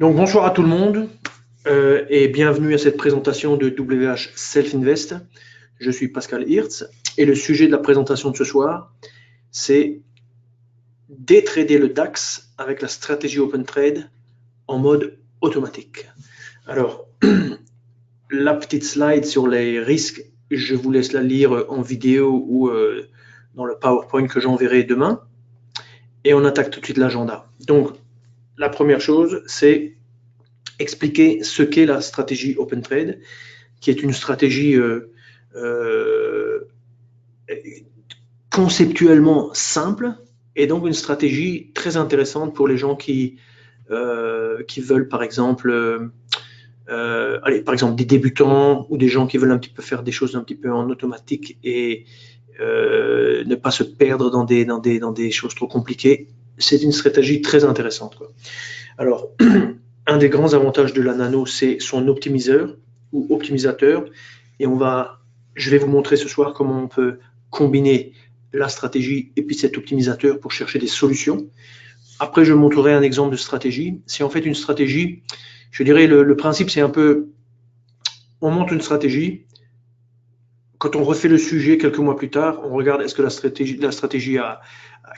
Donc bonsoir à tout le monde et bienvenue à cette présentation de WH Self Invest. Je suis Pascal Hirtz et le sujet de la présentation de ce soir, c'est détrader le DAX avec la stratégie Open Trade en mode automatique. Alors, la petite slide sur les risques, je vous laisse la lire en vidéo ou dans le PowerPoint que j'enverrai demain. Et on attaque tout de suite l'agenda. Donc, la première chose, c'est expliquer ce qu'est la stratégie Open Trade, qui est une stratégie conceptuellement simple et donc une stratégie très intéressante pour les gens qui veulent, par exemple, par exemple, des débutants ou des gens qui veulent un petit peu faire des choses un petit peu en automatique et ne pas se perdre dans des choses trop compliquées. C'est une stratégie très intéressante, quoi. Alors, un des grands avantages de la nano, c'est son optimiseur ou optimisateur. Et je vais vous montrer ce soir comment on peut combiner la stratégie et puis cet optimisateur pour chercher des solutions. Après, je montrerai un exemple de stratégie. C'est en fait une stratégie, je dirais, le principe, c'est un peu, on monte une stratégie. Quand on refait le sujet quelques mois plus tard, on regarde est-ce que la stratégie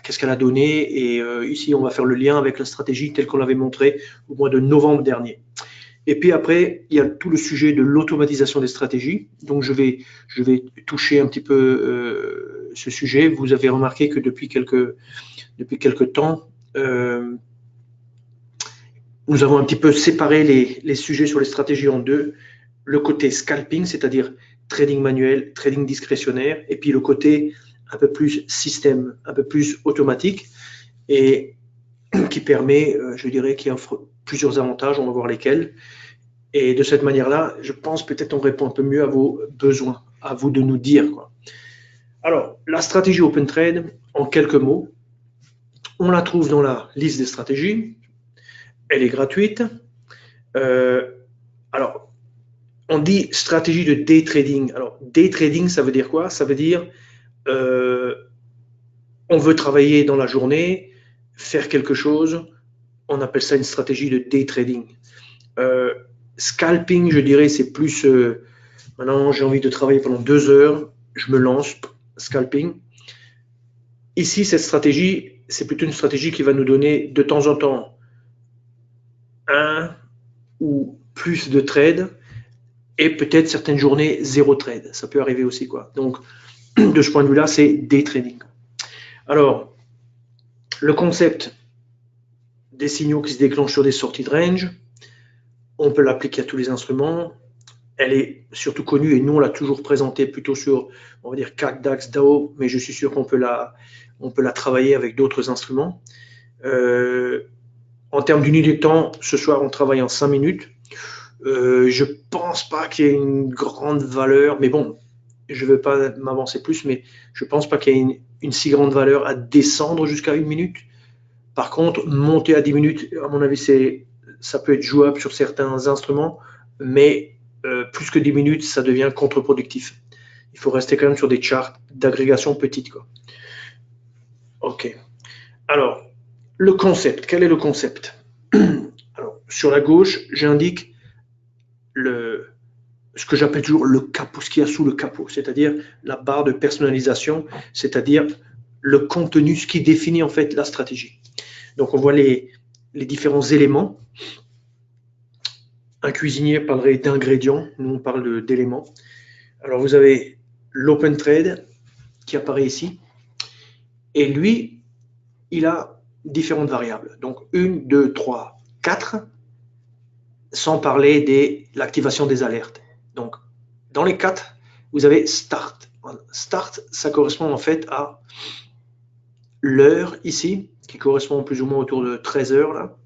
qu'est-ce qu'elle a donné, et ici on va faire le lien avec la stratégie telle qu'on l'avait montré au mois de novembre dernier. Et puis après, il y a tout le sujet de l'automatisation des stratégies. Donc je vais toucher un petit peu ce sujet. Vous avez remarqué que depuis quelques temps, nous avons un petit peu séparé les sujets sur les stratégies en deux. Le côté scalping, c'est-à-dire trading manuel, trading discrétionnaire, et puis le côté un peu plus système, un peu plus automatique, et qui permet, je dirais, qui offre plusieurs avantages, on va voir lesquels. Et de cette manière-là, je pense peut-être on répond un peu mieux à vos besoins, à vous de nous dire, quoi. Alors, la stratégie Open Trade, en quelques mots, on la trouve dans la liste des stratégies, elle est gratuite. Alors, on dit stratégie de day trading. Alors, day trading, ça veut dire quoi? Ça veut dire on veut travailler dans la journée, faire quelque chose, on appelle ça une stratégie de day trading. Scalping, je dirais, c'est plus maintenant j'ai envie de travailler pendant 2 heures, je me lance, scalping. Ici, cette stratégie, c'est plutôt une stratégie qui va nous donner de temps en temps un ou plus de trades et peut-être certaines journées zéro trade. Ça peut arriver aussi, quoi. Donc, de ce point de vue-là, c'est day trading. Alors, le concept des signaux qui se déclenchent sur des sorties de range, on peut l'appliquer à tous les instruments. Elle est surtout connue et nous on l'a toujours présentée plutôt sur, on va dire, CAC, DAX, DAO, mais je suis sûr qu'on peut la travailler avec d'autres instruments. En termes d'unité de temps, ce soir on travaille en 5 minutes. Je pense pas qu'il y ait une grande valeur, mais bon, je ne veux pas m'avancer plus, mais je pense pas qu'il y ait une si grande valeur à descendre jusqu'à 1 minute. Par contre, monter à 10 minutes, à mon avis, ça peut être jouable sur certains instruments, mais plus que 10 minutes, ça devient contre-productif. Il faut rester quand même sur des charts d'agrégation petite, quoi. Ok. Alors, le concept. Quel est le concept? Alors, sur la gauche, j'indique ce que j'appelle toujours le capot, ce qu'il y a sous le capot, c'est-à-dire la barre de personnalisation, c'est-à-dire le contenu, ce qui définit en fait la stratégie. Donc, on voit les différents éléments. Un cuisinier parlerait d'ingrédients, nous on parle d'éléments. Alors vous avez l'open trade qui apparaît ici, et lui, il a différentes variables. Donc 1, 2, 3, 4, sans parler de l'activation des alertes. Donc dans les 4, vous avez start. Start, ça correspond en fait à l'heure ici, qui correspond plus ou moins autour de 13 heures, là,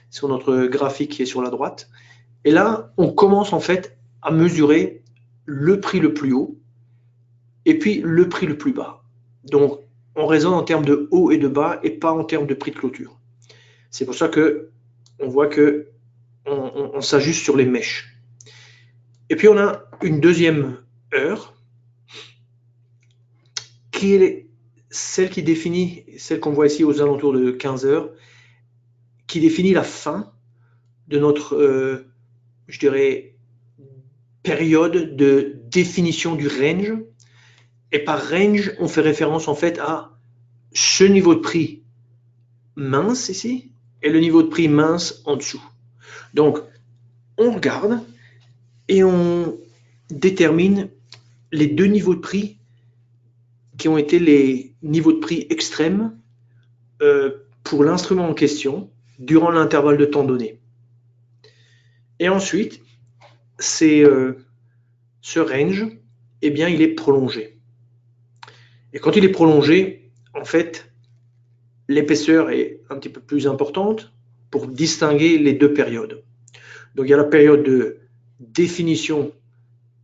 sur notre graphique qui est sur la droite. Et là, on commence en fait à mesurer le prix le plus haut et puis le prix le plus bas. Donc, on raisonne en termes de haut et de bas et pas en termes de prix de clôture. C'est pour ça que on voit que on s'ajuste sur les mèches. Et puis, on a une deuxième heure qui est celle qui définit, celle qu'on voit ici aux alentours de 15 heures, qui définit la fin de notre, je dirais, période de définition du range. Et par range, on fait référence en fait à ce niveau de prix mince ici et le niveau de prix mince en dessous. Donc, on regarde et on détermine les deux niveaux de prix qui ont été les niveaux de prix extrêmes pour l'instrument en question durant l'intervalle de temps donné. Et ensuite, ce range, eh bien, il est prolongé. Et quand il est prolongé, en fait, l'épaisseur est un petit peu plus importante pour distinguer les deux périodes. Donc, il y a la période de définition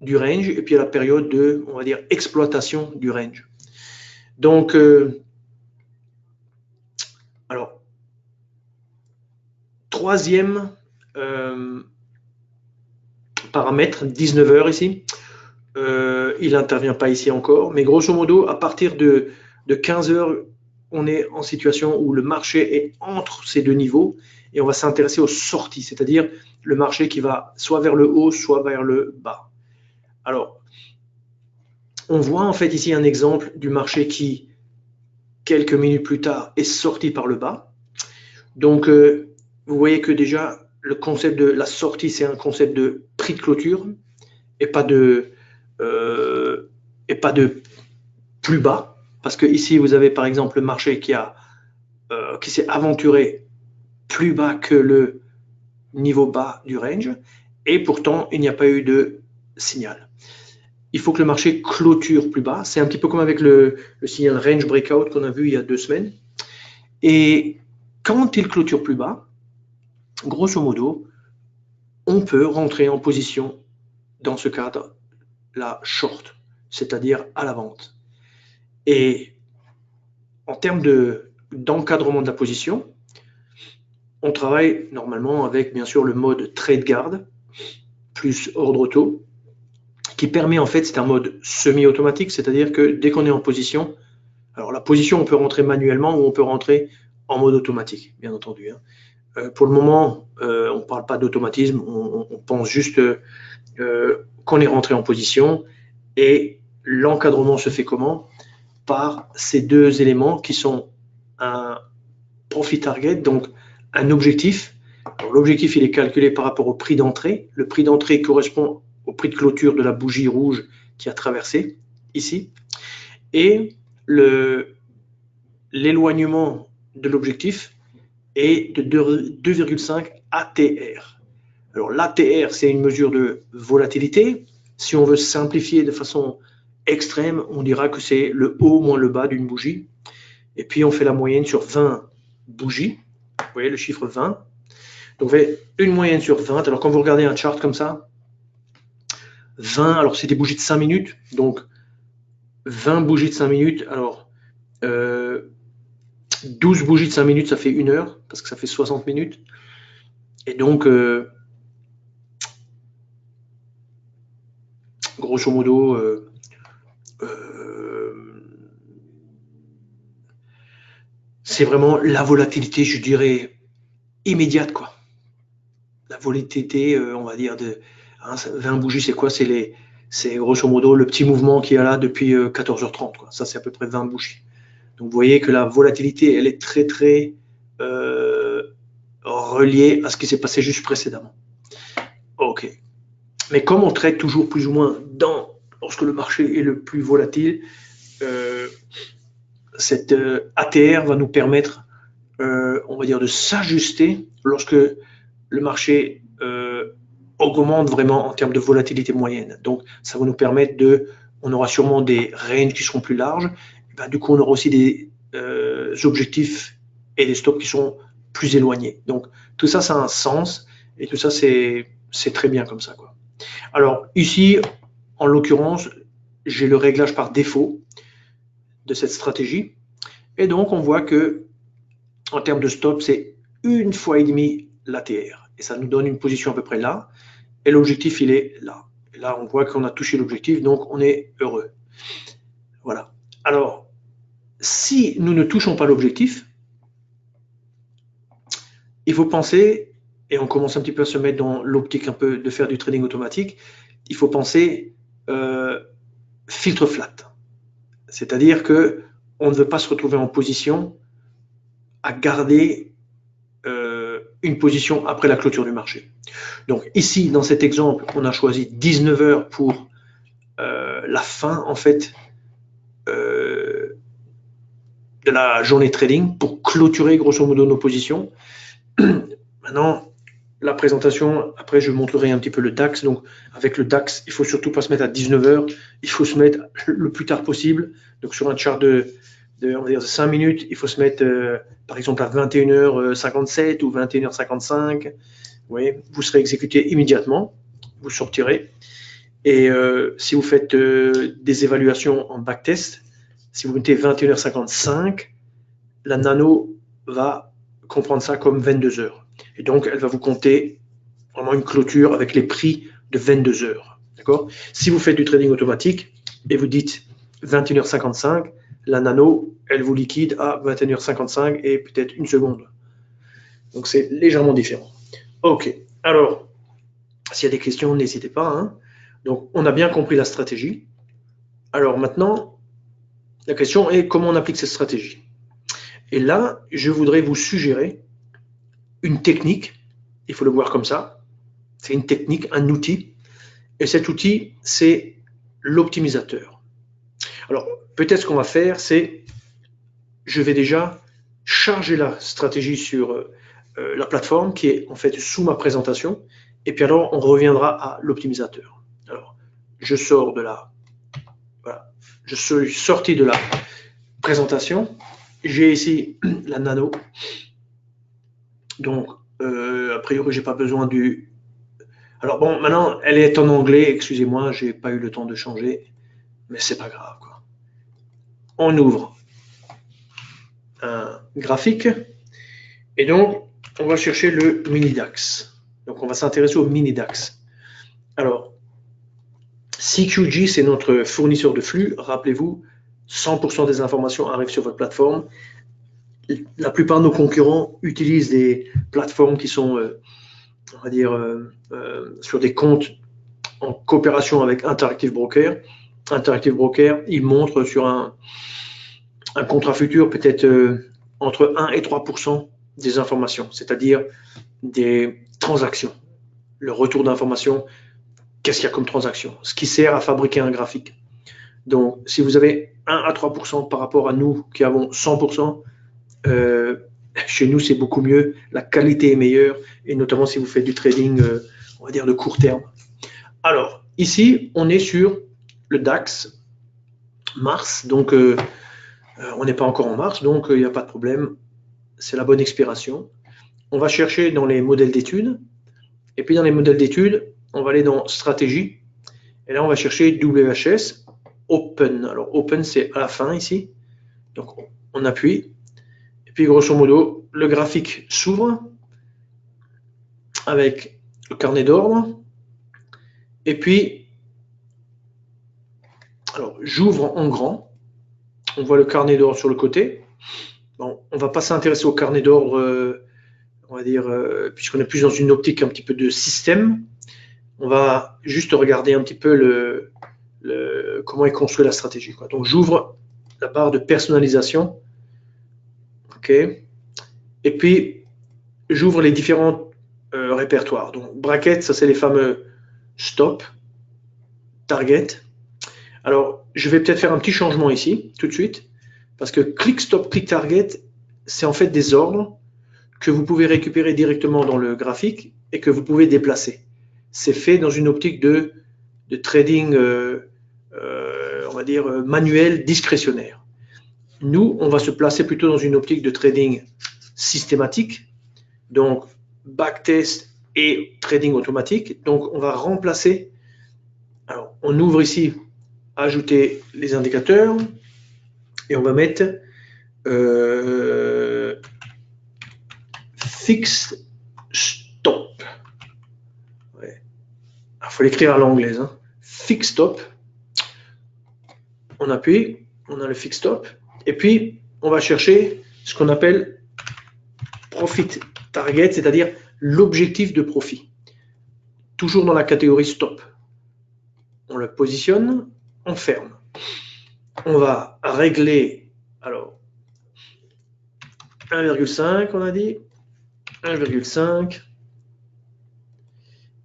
du range et puis il y a la période de, on va dire, exploitation du range. Donc, alors, troisième paramètre, 19 heures ici. Il n'intervient pas ici encore, mais grosso modo, à partir de 15 heures, on est en situation où le marché est entre ces deux niveaux et on va s'intéresser aux sorties, c'est-à-dire le marché qui va soit vers le haut, soit vers le bas. Alors, on voit en fait ici un exemple du marché qui, quelques minutes plus tard, est sorti par le bas. Donc, vous voyez que déjà, le concept de la sortie, c'est un concept de prix de clôture et pas de plus bas. Parce que ici, vous avez par exemple le marché qui s'est aventuré plus bas que le niveau bas du range et pourtant, il n'y a pas eu de signal. Il faut que le marché clôture plus bas. C'est un petit peu comme avec le signal range breakout qu'on a vu il y a 2 semaines. Et quand il clôture plus bas, grosso modo, on peut rentrer en position dans ce cadre, la short, c'est-à-dire à la vente. Et en termes d'encadrement de la position, on travaille normalement avec bien sûr le mode trade guard plus ordre auto qui permet en fait, c'est un mode semi-automatique, c'est-à-dire que dès qu'on est en position, alors la position on peut rentrer manuellement ou on peut rentrer en mode automatique, bien entendu. Pour le moment, on ne parle pas d'automatisme, on pense juste qu'on est rentré en position et l'encadrement se fait comment? Par ces deux éléments qui sont un profit target, donc un objectif. L'objectif, il est calculé par rapport au prix d'entrée. Le prix d'entrée correspond au prix de clôture de la bougie rouge qui a traversé ici. Et l'éloignement de l'objectif est de 2,5 ATR. Alors l'ATR, c'est une mesure de volatilité. Si on veut simplifier de façon extrême, on dira que c'est le haut moins le bas d'une bougie. Et puis on fait la moyenne sur 20 bougies. Vous voyez le chiffre 20. Donc vous avez une moyenne sur 20. Alors quand vous regardez un chart comme ça, 20, alors c'est des bougies de 5 minutes. Donc 20 bougies de 5 minutes. Alors 12 bougies de 5 minutes, ça fait 1 heure, parce que ça fait 60 minutes. Et donc, grosso modo, c'est vraiment la volatilité, je dirais, immédiate, quoi. La volatilité, on va dire, de 20 bougies, c'est quoi? C'est grosso modo le petit mouvement qu'il y a là depuis 14h30, quoi. Ça, c'est à peu près 20 bougies. Donc, vous voyez que la volatilité, elle est très, très reliée à ce qui s'est passé juste précédemment. Ok. Mais comme on traite toujours plus ou moins lorsque le marché est le plus volatile, cette ATR va nous permettre, on va dire, de s'ajuster lorsque le marché augmente vraiment en termes de volatilité moyenne. Donc, ça va nous permettre on aura sûrement des ranges qui seront plus larges. Et ben, du coup, on aura aussi des objectifs et des stops qui sont plus éloignés. Donc, tout ça, ça a un sens et tout ça, c'est très bien comme ça, quoi. Alors, ici, en l'occurrence, j'ai le réglage par défaut de cette stratégie. Et donc, on voit que en termes de stop, c'est 1,5 fois l'ATR. Et ça nous donne une position à peu près là. Et l'objectif, il est là. Et là, on voit qu'on a touché l'objectif, donc on est heureux. Voilà. Alors, si nous ne touchons pas l'objectif, il faut penser et on commence un petit peu à se mettre dans l'optique un peu de faire du trading automatique, il faut penser filtre flat. C'est-à-dire que on ne veut pas se retrouver en position à garder une position après la clôture du marché. Donc ici, dans cet exemple, on a choisi 19 heures pour la fin, en fait, de la journée trading pour clôturer grosso modo nos positions. Maintenant, la présentation, après je montrerai un petit peu le DAX. Donc avec le DAX, il faut surtout pas se mettre à 19 heures, il faut se mettre le plus tard possible. Donc sur un chart de on va dire 5 minutes, il faut se mettre par exemple à 21h57 ou 21h55. Oui, vous serez exécuté immédiatement, vous sortirez. Et si vous faites des évaluations en backtest, si vous mettez 21h55, la nano va comprendre ça comme 22 heures. Et donc, elle va vous compter vraiment une clôture avec les prix de 22 heures. D'accord? Si vous faites du trading automatique et vous dites 21h55, la nano, elle vous liquide à 21h55 et peut-être une seconde. Donc, c'est légèrement différent. OK. Alors, s'il y a des questions, n'hésitez pas. Hein. Donc, on a bien compris la stratégie. Alors maintenant, la question est comment on applique cette stratégie. Et là, je voudrais vous suggérer une technique. Il faut le voir comme ça. C'est une technique, un outil. Et cet outil, c'est l'optimisateur. Alors, peut-être ce qu'on va faire, c'est, je vais déjà charger la stratégie sur la plateforme qui est en fait sous ma présentation. Et puis alors, on reviendra à l'optimisateur. Alors, je sors de la... Voilà. Je suis sorti de la présentation. J'ai ici la nano. Donc, a priori, j'ai pas besoin du... Alors bon, maintenant, elle est en anglais. Excusez-moi, j'ai pas eu le temps de changer. Mais c'est pas grave, quoi. On ouvre un graphique. Et donc, on va chercher le mini DAX. Donc, on va s'intéresser au mini DAX. Alors, CQG, c'est notre fournisseur de flux. Rappelez-vous, 100% des informations arrivent sur votre plateforme. La plupart de nos concurrents utilisent des plateformes qui sont, on va dire, sur des comptes en coopération avec Interactive Broker. Interactive Broker, il montre sur un contrat futur peut-être entre 1 et 3% des informations, c'est-à-dire des transactions. Le retour d'information, qu'est-ce qu'il y a comme transaction? Ce qui sert à fabriquer un graphique. Donc, si vous avez 1 à 3% par rapport à nous qui avons 100%, chez nous, c'est beaucoup mieux. La qualité est meilleure, et notamment si vous faites du trading, on va dire, de court terme. Alors, ici, on est sur le DAX mars, donc on n'est pas encore en mars, donc il n'y a pas de problème. C'est la bonne expiration. On va chercher dans les modèles d'études, et puis dans les modèles d'études, on va aller dans stratégie, et là, on va chercher WHS Open. Alors, Open, c'est à la fin ici. Donc, on appuie. Et puis, grosso modo, le graphique s'ouvre avec le carnet d'ordre. Et puis, alors, j'ouvre en grand. On voit le carnet d'ordre sur le côté. Bon, on ne va pas s'intéresser au carnet d'ordre, on va dire, puisqu'on est plus dans une optique un petit peu de système. On va juste regarder un petit peu comment est construite la stratégie, quoi. Donc, j'ouvre la barre de personnalisation. OK. Et puis, j'ouvre les différents répertoires. Donc, bracket, ça, c'est les fameux stop, target. Alors, je vais peut-être faire un petit changement ici, tout de suite, parce que click, stop, click, target, c'est en fait des ordres que vous pouvez récupérer directement dans le graphique et que vous pouvez déplacer. C'est fait dans une optique de trading, on va dire, manuel, discrétionnaire. Nous, on va se placer plutôt dans une optique de trading systématique, donc backtest et trading automatique. Donc, on va remplacer. Alors, on ouvre ici, ajouter les indicateurs, et on va mettre fixed stop. Ouais. Il faut l'écrire à l'anglaise. Hein. Fixed stop. On appuie, on a le fixed stop, et puis on va chercher ce qu'on appelle profit target, c'est-à-dire l'objectif de profit. Toujours dans la catégorie stop. On le positionne, on ferme. On va régler, alors, 1,5, on a dit, 1,5.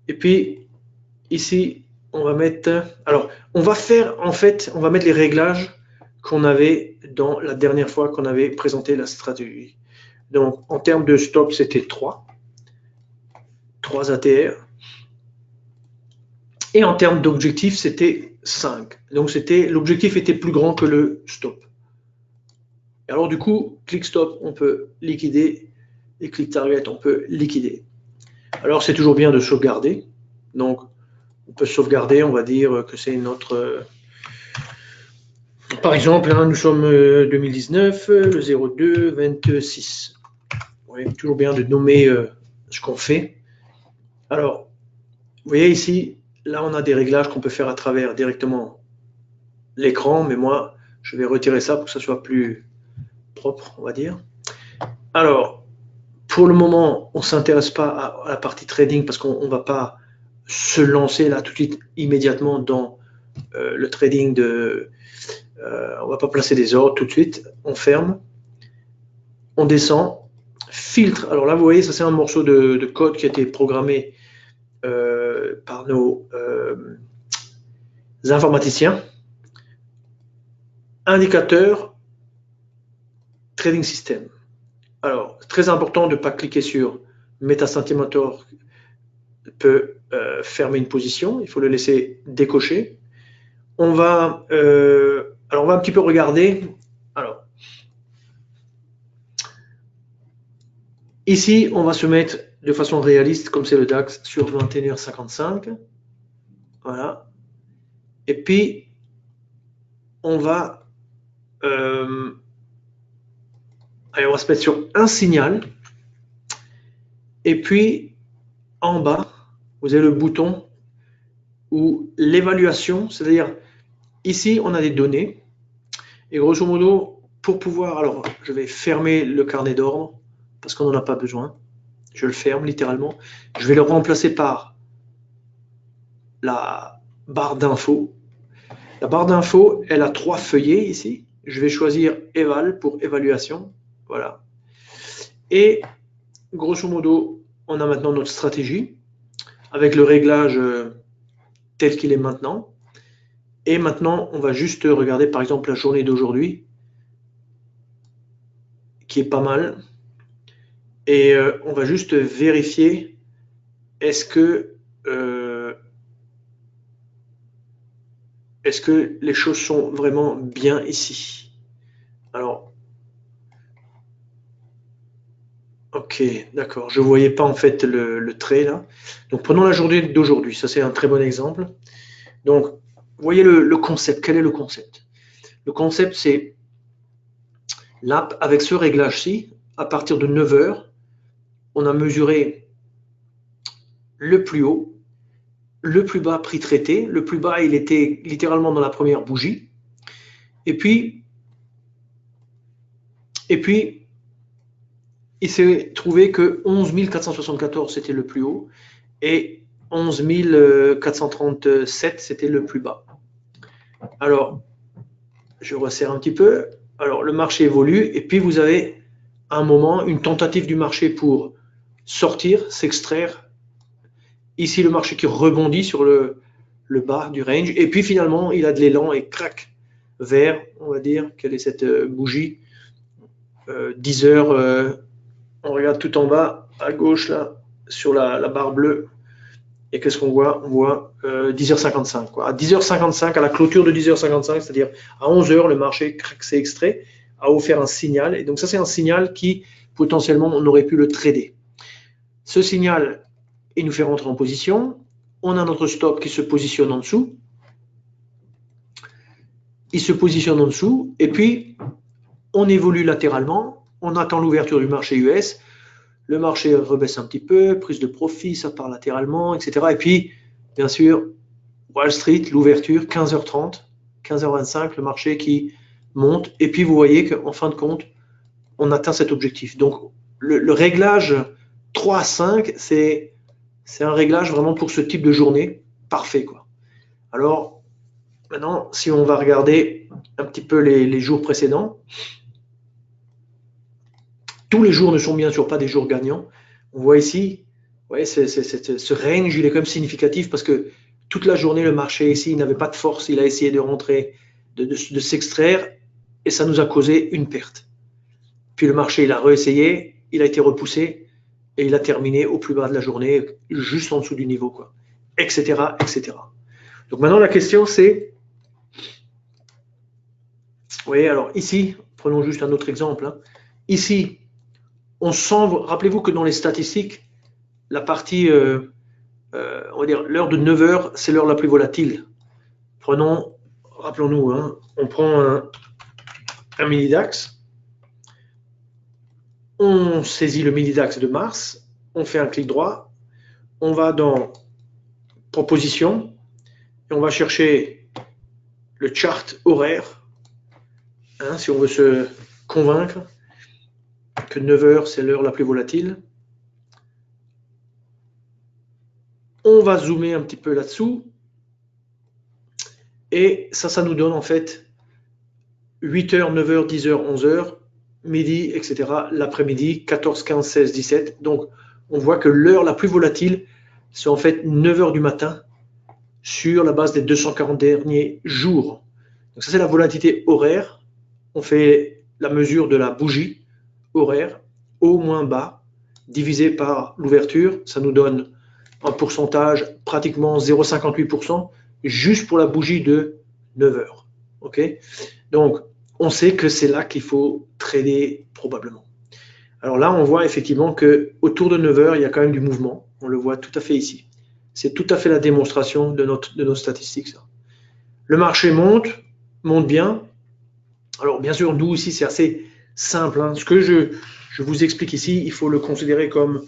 Et puis, ici, on va mettre, alors, on va faire, en fait, on va mettre les réglages qu'on avait dans la dernière fois qu'on avait présenté la stratégie. Donc, en termes de stop, c'était 3 ATR. Et en termes d'objectif, c'était 5. Donc, l'objectif était plus grand que le stop. Et alors, du coup, click stop, on peut liquider, et click target, on peut liquider. Alors, c'est toujours bien de sauvegarder. Donc, on peut sauvegarder, on va dire que c'est notre... Par exemple, hein, nous sommes 2019, le 02 26. Ouais, toujours bien de nommer ce qu'on fait. Alors, vous voyez ici, là, on a des réglages qu'on peut faire à travers directement l'écran, mais moi, je vais retirer ça pour que ça soit plus propre, on va dire. Alors, pour le moment, on ne s'intéresse pas à la partie trading parce qu'on ne va pas se lancer là tout de suite immédiatement dans le trading de... on ne va pas placer des ordres tout de suite. On ferme, on descend, filtre. Alors là, vous voyez, ça c'est un morceau de code qui a été programmé par nos informaticiens. Indicateur trading system. Alors, très important de ne pas cliquer sur MetaCentimeter peut fermer une position, il faut le laisser décocher. On va, alors on va un petit peu regarder. Alors, ici, on va se mettre de façon réaliste, comme c'est le DAX, sur 21h55. Voilà. Et puis, on va, allez, on va se mettre sur un signal. Et puis, en bas, vous avez le bouton où l'évaluation, c'est-à-dire ici, on a des données. Et grosso modo, pour pouvoir, alors je vais fermer le carnet d'ordre parce qu'on n'en a pas besoin. Je le ferme littéralement. Je vais le remplacer par la barre d'infos. La barre d'infos, elle a 3 feuillets ici. Je vais choisir Eval pour évaluation. Voilà. Et grosso modo, on a maintenant notre stratégie avec le réglage tel qu'il est maintenant. Et maintenant, on va juste regarder par exemple la journée d'aujourd'hui, qui est pas mal. Et on va juste vérifier est-ce que les choses sont vraiment bien ici. Alors, ok, d'accord. Je ne voyais pas en fait le trait là. Donc, prenons la journée d'aujourd'hui. Ça, c'est un très bon exemple. Donc, vous voyez le concept. Quel est le concept? Le concept, c'est l'app avec ce réglage-ci. À partir de 9 heures, on a mesuré le plus haut, le plus bas prix traité. Le plus bas, il était littéralement dans la première bougie. Et puis il s'est trouvé que 11 474 c'était le plus haut et 11 437 c'était le plus bas. Alors, je resserre un petit peu. Alors, le marché évolue et puis vous avez à un moment une tentative du marché pour sortir, s'extraire. Ici, le marché qui rebondit sur le bas du range et puis finalement, il a de l'élan et crac vers, on va dire, quelle est cette bougie 10 heures. On regarde tout en bas, à gauche, là, sur la barre bleue. Et qu'est-ce qu'on voit? On voit 10h55. Quoi. À 10h55, à la clôture de 10h55, c'est-à-dire à 11h, le marché s'est extrait, a offert un signal. Et donc ça, c'est un signal qui, potentiellement, on aurait pu le trader. Ce signal, il nous fait rentrer en position. On a notre stop qui se positionne en dessous. Il se positionne en dessous. Et puis, on évolue latéralement. On attend l'ouverture du marché US. Le marché rebaisse un petit peu, prise de profit, ça part latéralement, etc. Et puis, bien sûr, Wall Street, l'ouverture, 15h30, 15h25, le marché qui monte. Et puis, vous voyez qu'en fin de compte, on atteint cet objectif. Donc, le réglage 3 à 5, c'est un réglage vraiment pour ce type de journée parfait, quoi. Alors, maintenant, si on va regarder un petit peu les jours précédents, tous les jours ne sont bien sûr pas des jours gagnants. On voit ici, ouais, ce range, il est quand même significatif parce que toute la journée, le marché ici, il n'avait pas de force, il a essayé de rentrer, de s'extraire, et ça nous a causé une perte. Puis le marché, il a réessayé, il a été repoussé, et il a terminé au plus bas de la journée, juste en dessous du niveau, quoi, etc., etc. Donc maintenant, la question, c'est, oui, alors ici, prenons juste un autre exemple, hein. Ici, on sent, rappelez-vous que dans les statistiques, la partie, on va dire, l'heure de 9 heures, c'est l'heure la plus volatile. Prenons, rappelons-nous, hein, on prend un mini DAX, on saisit le mini DAX de mars, on fait un clic droit, on va dans proposition, et on va chercher le chart horaire, hein, si on veut se convaincre que 9 heures, c'est l'heure la plus volatile. On va zoomer un petit peu là-dessous, et ça nous donne en fait 8 heures, 9 heures, 10 heures, 11 heures, midi, etc. L'après-midi, 14, 15, 16, 17. Donc, on voit que l'heure la plus volatile, c'est en fait 9 heures du matin sur la base des 240 derniers jours. Donc, ça, c'est la volatilité horaire. On fait la mesure de la bougie horaire, haut moins bas, divisé par l'ouverture. Ça nous donne un pourcentage pratiquement 0,58%, juste pour la bougie de 9 heures. OK? Donc, on sait que c'est là qu'il faut trader probablement. Alors là, on voit effectivement que autour de 9 heures, il y a quand même du mouvement. On le voit tout à fait ici. C'est tout à fait la démonstration de nos statistiques, ça. Le marché monte bien. Alors, bien sûr, nous aussi, c'est assez simple, hein. Ce que je vous explique ici, il faut le considérer comme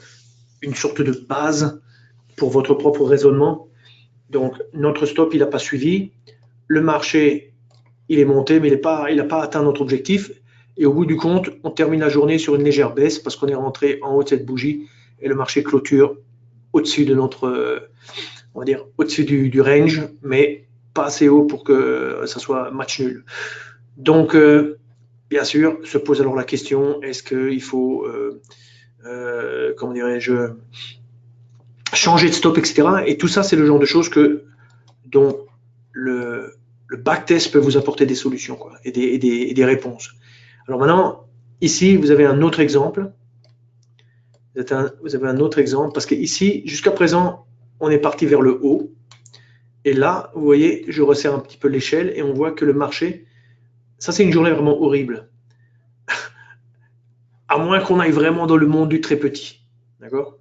une sorte de base pour votre propre raisonnement. Donc, notre stop, il n'a pas suivi. Le marché, il est monté, mais il n'a pas atteint notre objectif. Et au bout du compte, on termine la journée sur une légère baisse parce qu'on est rentré en haut de cette bougie et le marché clôture au-dessus de notre, on va dire, au-dessus du range, mais pas assez haut pour que ça soit match nul. Donc, bien sûr, se pose alors la question, est-ce qu'il faut, comment dirais-je, changer de stop, etc. Et tout ça, c'est le genre de choses dont le backtest peut vous apporter des solutions, quoi, et des réponses. Alors maintenant, ici, vous avez un autre exemple. Vous avez un autre exemple, parce qu'ici, jusqu'à présent, on est parti vers le haut. Et là, vous voyez, je resserre un petit peu l'échelle et on voit que le marché, ça c'est une journée vraiment horrible. À moins qu'on aille vraiment dans le monde du très petit. D'accord?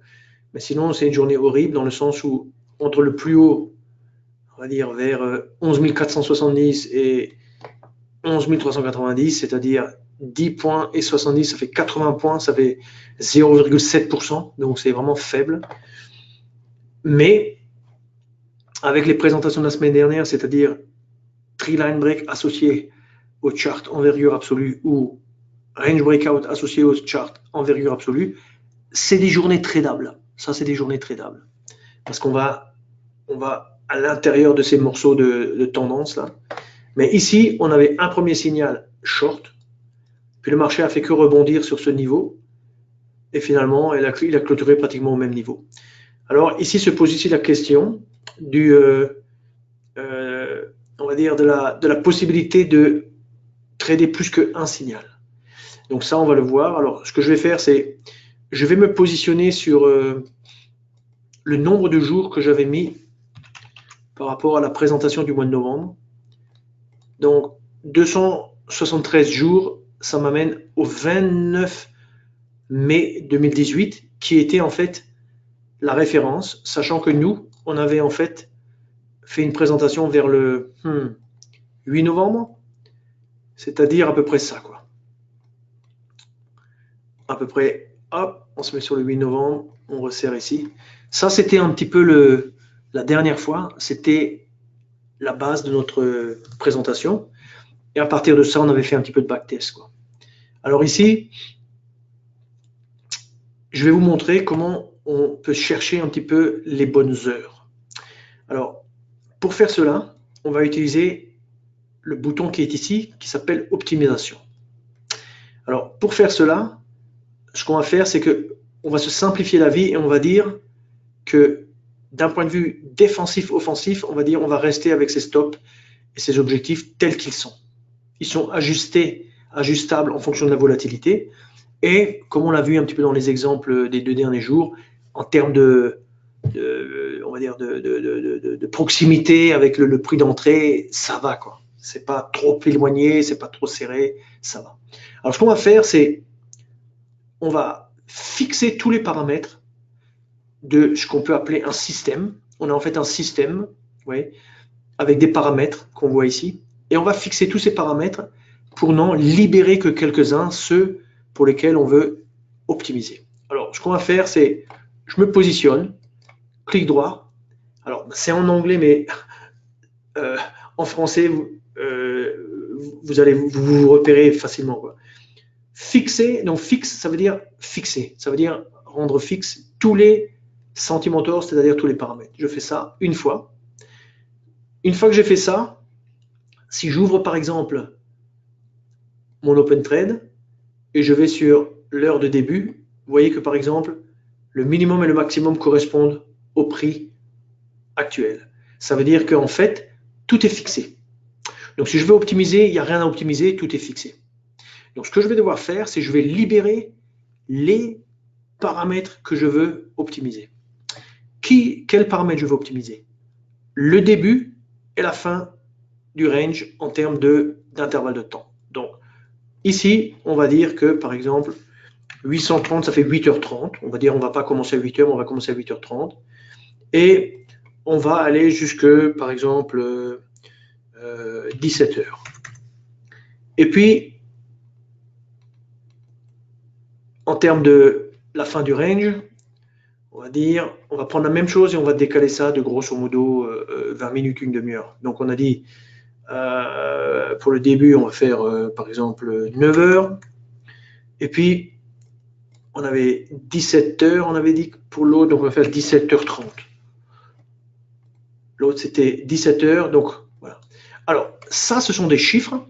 Mais sinon, c'est une journée horrible dans le sens où, entre le plus haut, on va dire vers 11 470 et 11 390, c'est-à-dire 10 points et 70, ça fait 80 points, ça fait 0,7%, donc c'est vraiment faible. Mais avec les présentations de la semaine dernière, c'est-à-dire Tree-Line Break associé au chart envergure absolue ou Range Breakout associé au chart envergure absolue, c'est des journées tradables. Ça, c'est des journées tradables. Parce qu'on va à l'intérieur de ces morceaux de tendance là. Mais ici, on avait un premier signal short, puis le marché a fait que rebondir sur ce niveau, et finalement, il a clôturé pratiquement au même niveau. Alors ici se pose ici la question du, on va dire de la possibilité de trader plus qu'un signal. Donc ça, on va le voir. Alors, ce que je vais faire, c'est je vais me positionner sur le nombre de jours que j'avais mis par rapport à la présentation du mois de novembre. Donc, 273 jours, ça m'amène au 29 mai 2018, qui était en fait la référence, sachant que nous, on avait en fait fait une présentation vers le 8 novembre, c'est-à-dire à peu près ça, quoi. À peu près, hop, on se met sur le 8 novembre, on resserre ici. Ça, c'était un petit peu la dernière fois, c'était la base de notre présentation. Et à partir de ça, on avait fait un petit peu de backtest, quoi. Alors ici, je vais vous montrer comment on peut chercher un petit peu les bonnes heures. Alors, pour faire cela, on va utiliser le bouton qui est ici, qui s'appelle optimisation. Alors, pour faire cela, ce qu'on va faire, c'est que on va se simplifier la vie et on va dire que d'un point de vue défensif-offensif, on va dire on va rester avec ses stops et ses objectifs tels qu'ils sont. Ils sont ajustables en fonction de la volatilité. Et comme on l'a vu un petit peu dans les exemples des 2 derniers jours, en termes on va dire de proximité avec le prix d'entrée, ça va quoi. C'est pas trop éloigné, c'est pas trop serré, ça va. Alors ce qu'on va faire, c'est on va fixer tous les paramètres de ce qu'on peut appeler un système. On a en fait un système, ouais, avec des paramètres qu'on voit ici, et on va fixer tous ces paramètres pour n'en libérer que quelques-uns, ceux pour lesquels on veut optimiser. Alors, ce qu'on va faire, c'est, je me positionne, clic droit. Alors, c'est en anglais, mais en français, vous allez vous repérer facilement, quoi. Fixer, donc fixe, ça veut dire fixer, ça veut dire rendre fixe tous les sentimentors, c'est-à-dire tous les paramètres. Je fais ça une fois. Une fois que j'ai fait ça, si j'ouvre par exemple mon Open Trade et je vais sur l'heure de début, vous voyez que par exemple, le minimum et le maximum correspondent au prix actuel. Ça veut dire qu'en fait, tout est fixé. Donc si je veux optimiser, il n'y a rien à optimiser, tout est fixé. Donc ce que je vais devoir faire, c'est que je vais libérer les paramètres que je veux optimiser. Quels paramètres je veux optimiser? Le début et la fin du range en termes d'intervalle de temps. Donc ici, on va dire que par exemple, 830, ça fait 8h30. On va dire on ne va pas commencer à 8h, on va commencer à 8h30. Et on va aller jusque, par exemple, 17h. Et puis, en termes de la fin du range, on va dire, on va prendre la même chose et on va décaler ça de grosso modo 20 minutes, une demi-heure. Donc on a dit, pour le début, on va faire par exemple 9h. Et puis, on avait 17h, on avait dit pour l'autre, donc on va faire 17h30. L'autre, c'était 17h, donc voilà. Alors, ça, ce sont des chiffres.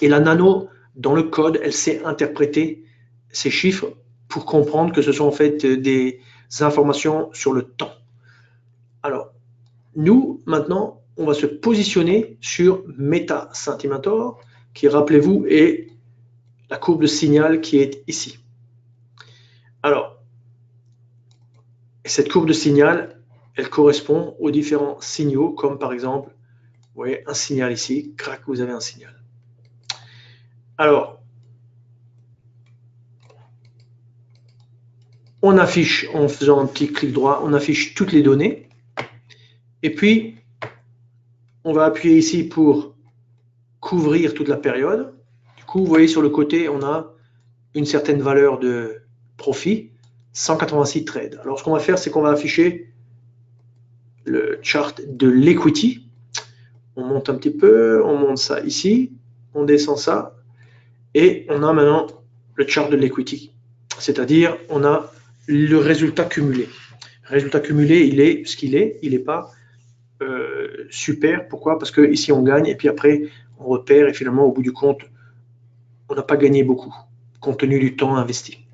Et la nano, dans le code, elle sait interpréter ces chiffres pour comprendre que ce sont en fait des informations sur le temps. Alors, nous, maintenant, on va se positionner sur Meta Centimeter, qui, rappelez-vous, est la courbe de signal qui est ici. Alors, cette courbe de signal, elle correspond aux différents signaux, comme par exemple, vous voyez un signal ici, crac, vous avez un signal. Alors, on affiche, en faisant un petit clic droit, on affiche toutes les données. Et puis, on va appuyer ici pour couvrir toute la période. Du coup, vous voyez sur le côté, on a une certaine valeur de profit, 186 trades. Alors, ce qu'on va faire, c'est qu'on va afficher le chart de l'equity. On monte un petit peu, on monte ça ici, on descend ça, et on a maintenant le chart de l'equity. C'est-à-dire, on a le résultat cumulé. Le résultat cumulé, il est ce qu'il est, il n'est pas super. Pourquoi? Parce que ici on gagne et puis après on repère et finalement au bout du compte on n'a pas gagné beaucoup compte tenu du temps investi.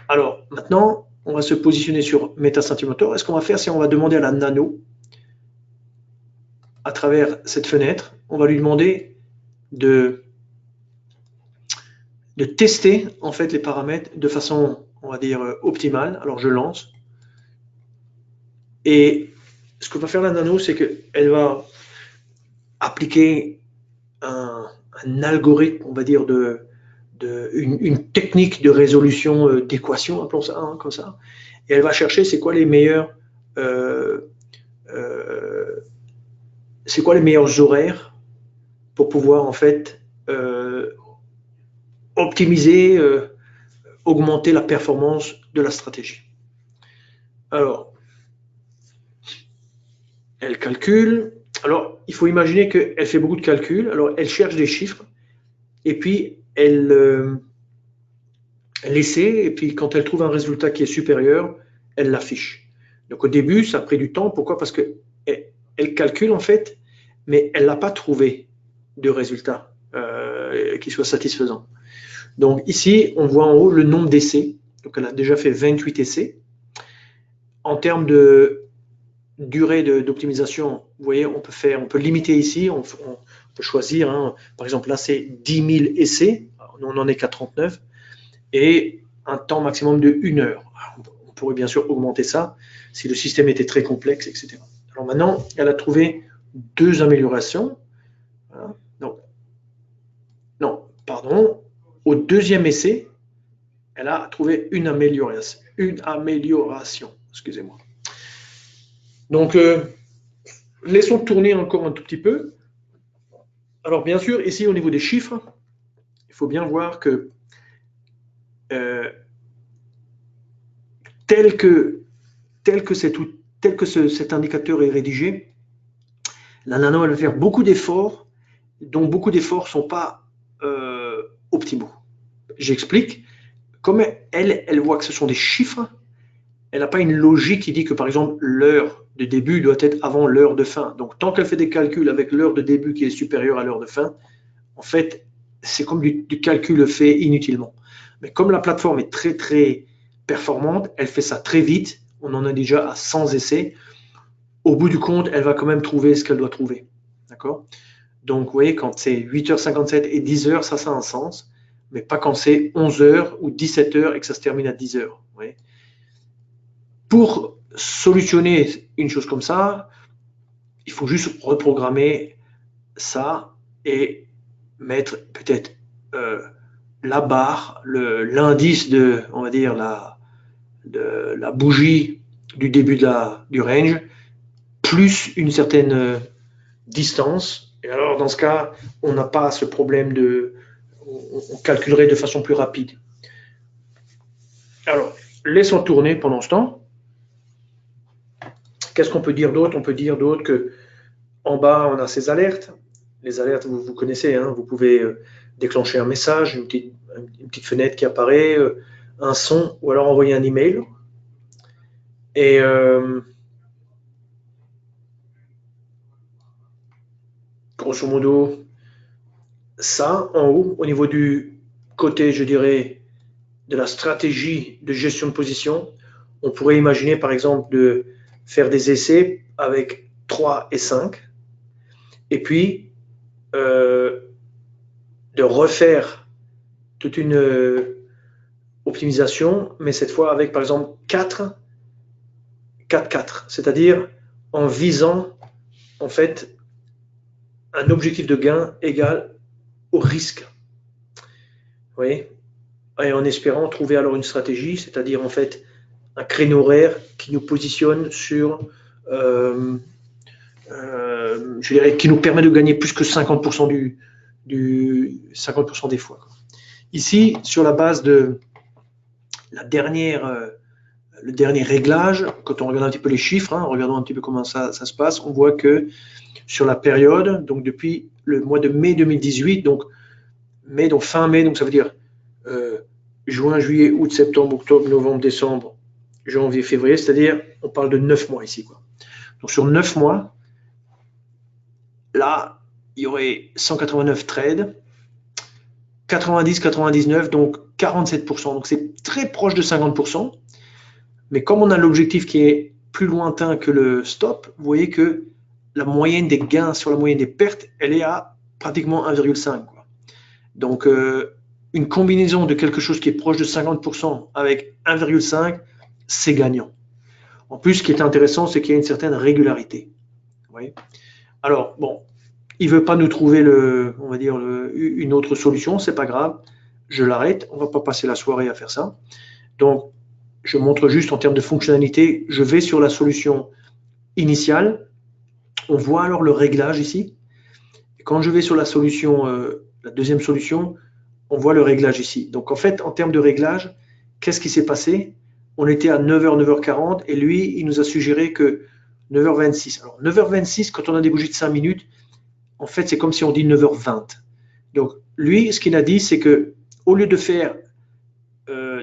Alors maintenant on va se positionner sur Meta Centimeter. Et ce qu'on va faire, c'est on va demander à la nano à travers cette fenêtre, on va lui demander de tester en fait les paramètres de façon, on va dire, optimale. Alors je lance et ce que va faire la nano, c'est qu'elle va appliquer un algorithme, on va dire, une technique de résolution d'équation, appelons ça comme ça, et elle va chercher c'est quoi les meilleurs horaires pour pouvoir en fait optimiser, augmenter la performance de la stratégie. Alors, elle calcule. Alors, il faut imaginer qu'elle fait beaucoup de calculs. Alors, elle cherche des chiffres et puis elle l'essai, et puis quand elle trouve un résultat qui est supérieur, elle l'affiche. Donc au début, ça a pris du temps. Pourquoi? Parce qu'elle calcule en fait, mais elle n'a pas trouvé de résultat qui soit satisfaisant. Donc ici, on voit en haut le nombre d'essais. Donc elle a déjà fait 28 essais. En termes de durée d'optimisation, vous voyez, on peut limiter ici, on peut choisir, hein. Par exemple là c'est 10 000 essais, on n'en est qu'à 39, et un temps maximum de 1 heure. On pourrait bien sûr augmenter ça si le système était très complexe, etc. Alors maintenant, elle a trouvé 2 améliorations. Voilà. Donc, non, pardon, au deuxième essai, elle a trouvé une amélioration, excusez-moi. Donc, laissons tourner encore un tout petit peu. Alors, bien sûr, ici, au niveau des chiffres, il faut bien voir que euh, tel que cet indicateur est rédigé, la nano, elle va faire beaucoup d'efforts, dont beaucoup d'efforts ne sont pas optimaux. J'explique. Comme elle voit que ce sont des chiffres, elle n'a pas une logique qui dit que, par exemple, l'heure de début doit être avant l'heure de fin. Donc, tant qu'elle fait des calculs avec l'heure de début qui est supérieure à l'heure de fin, en fait, c'est comme du calcul fait inutilement. Mais comme la plateforme est très, très performante, elle fait ça très vite. On en a déjà à 100 essais. Au bout du compte, elle va quand même trouver ce qu'elle doit trouver. D'accord? Donc, vous voyez, quand c'est 8h57 et 10h, ça a un sens. Mais pas quand c'est 11h ou 17h et que ça se termine à 10h. Vous voyez? Pour solutionner une chose comme ça, il faut juste reprogrammer ça et mettre peut-être la barre, l'indice de, on va dire, la bougie du début du range, plus une certaine distance. Et alors, dans ce cas, on n'a pas ce problème on calculerait de façon plus rapide. Alors, laissons tourner pendant ce temps. Qu'est-ce qu'on peut dire d'autre? On peut dire d'autre que en bas, on a ces alertes. Les alertes, vous connaissez, hein, vous pouvez déclencher un message, une petite fenêtre qui apparaît, un son, ou alors envoyer un email. Et grosso modo, ça, en haut, au niveau du côté, je dirais, de la stratégie de gestion de position, on pourrait imaginer, par exemple, de faire des essais avec 3 et 5, et puis de refaire toute une optimisation, mais cette fois avec, par exemple, 4, 4, 4, c'est-à-dire en visant, en fait, un objectif de gain égal au risque. Vous voyez? Et en espérant trouver alors une stratégie, c'est-à-dire en fait un créneau horaire qui nous positionne sur, je dirais, qui nous permet de gagner plus que 50% du 50% des fois. Ici, sur la base de le dernier réglage, quand on regarde un petit peu les chiffres, hein, regardons un petit peu comment ça se passe, on voit que sur la période, donc depuis le mois de mai 2018, donc fin mai, donc ça veut dire juin, juillet, août, septembre, octobre, novembre, décembre, janvier, février, c'est-à-dire on parle de 9 mois ici, quoi. Donc sur 9 mois, là, il y aurait 189 trades, 90, 99, donc 47%. Donc c'est très proche de 50%. Mais comme on a l'objectif qui est plus lointain que le stop, vous voyez que la moyenne des gains sur la moyenne des pertes, elle est à pratiquement 1,5. Donc, une combinaison de quelque chose qui est proche de 50% avec 1,5, c'est gagnant. En plus, ce qui est intéressant, c'est qu'il y a une certaine régularité. Vous voyez? Alors, bon, il ne veut pas nous trouver on va dire une autre solution, c'est pas grave, je l'arrête, on ne va pas passer la soirée à faire ça. Donc, je montre juste en termes de fonctionnalité, je vais sur la solution initiale, on voit alors le réglage ici. Et quand je vais sur la solution, la deuxième solution, on voit le réglage ici. Donc en fait, en termes de réglage, qu'est-ce qui s'est passé? On était à 9h, 9h40 et lui, il nous a suggéré que 9h26. Alors 9h26, quand on a des bougies de 5 minutes, en fait, c'est comme si on dit 9h20. Donc lui, ce qu'il a dit, c'est que au lieu de faire